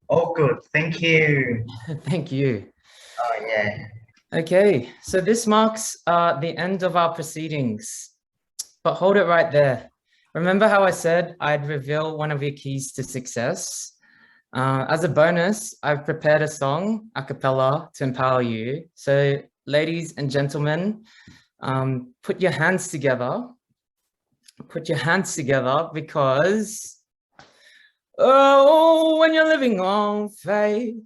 All good, thank you. Thank you. Oh, yeah. Okay, so this marks the end of our proceedings, but hold it right there. Remember how I said I'd reveal one of your keys to success? As a bonus, I've prepared a song a cappella to empower you. So ladies and gentlemen, put your hands together. Put your hands together because, oh, when you're living on faith,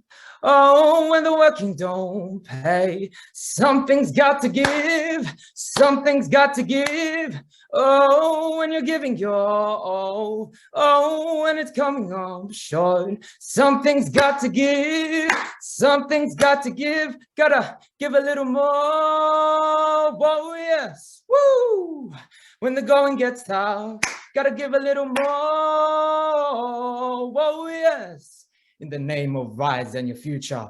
oh, when the working don't pay, something's got to give, something's got to give. Oh, when you're giving your all, oh, when it's coming up short, something's got to give, something's got to give. Gotta give a little more, whoa, yes, woo. When the going gets tough, gotta give a little more, whoa, yes. In the name of rise and your future,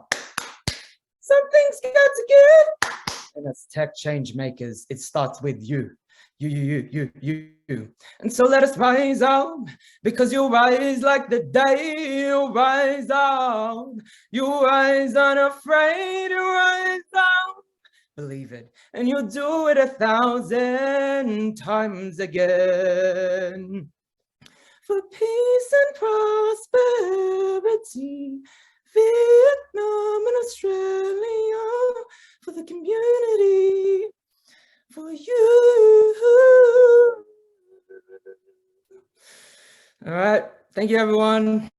something's got to give. And as tech change makers, it starts with you. You. And so let us rise up, because you rise like the day, you rise up. You rise unafraid, you rise up. Believe it, and you'll do it 1,000 times again. For peace and prosperity, Vietnam and Australia, for the community, for you. All right, thank you, everyone.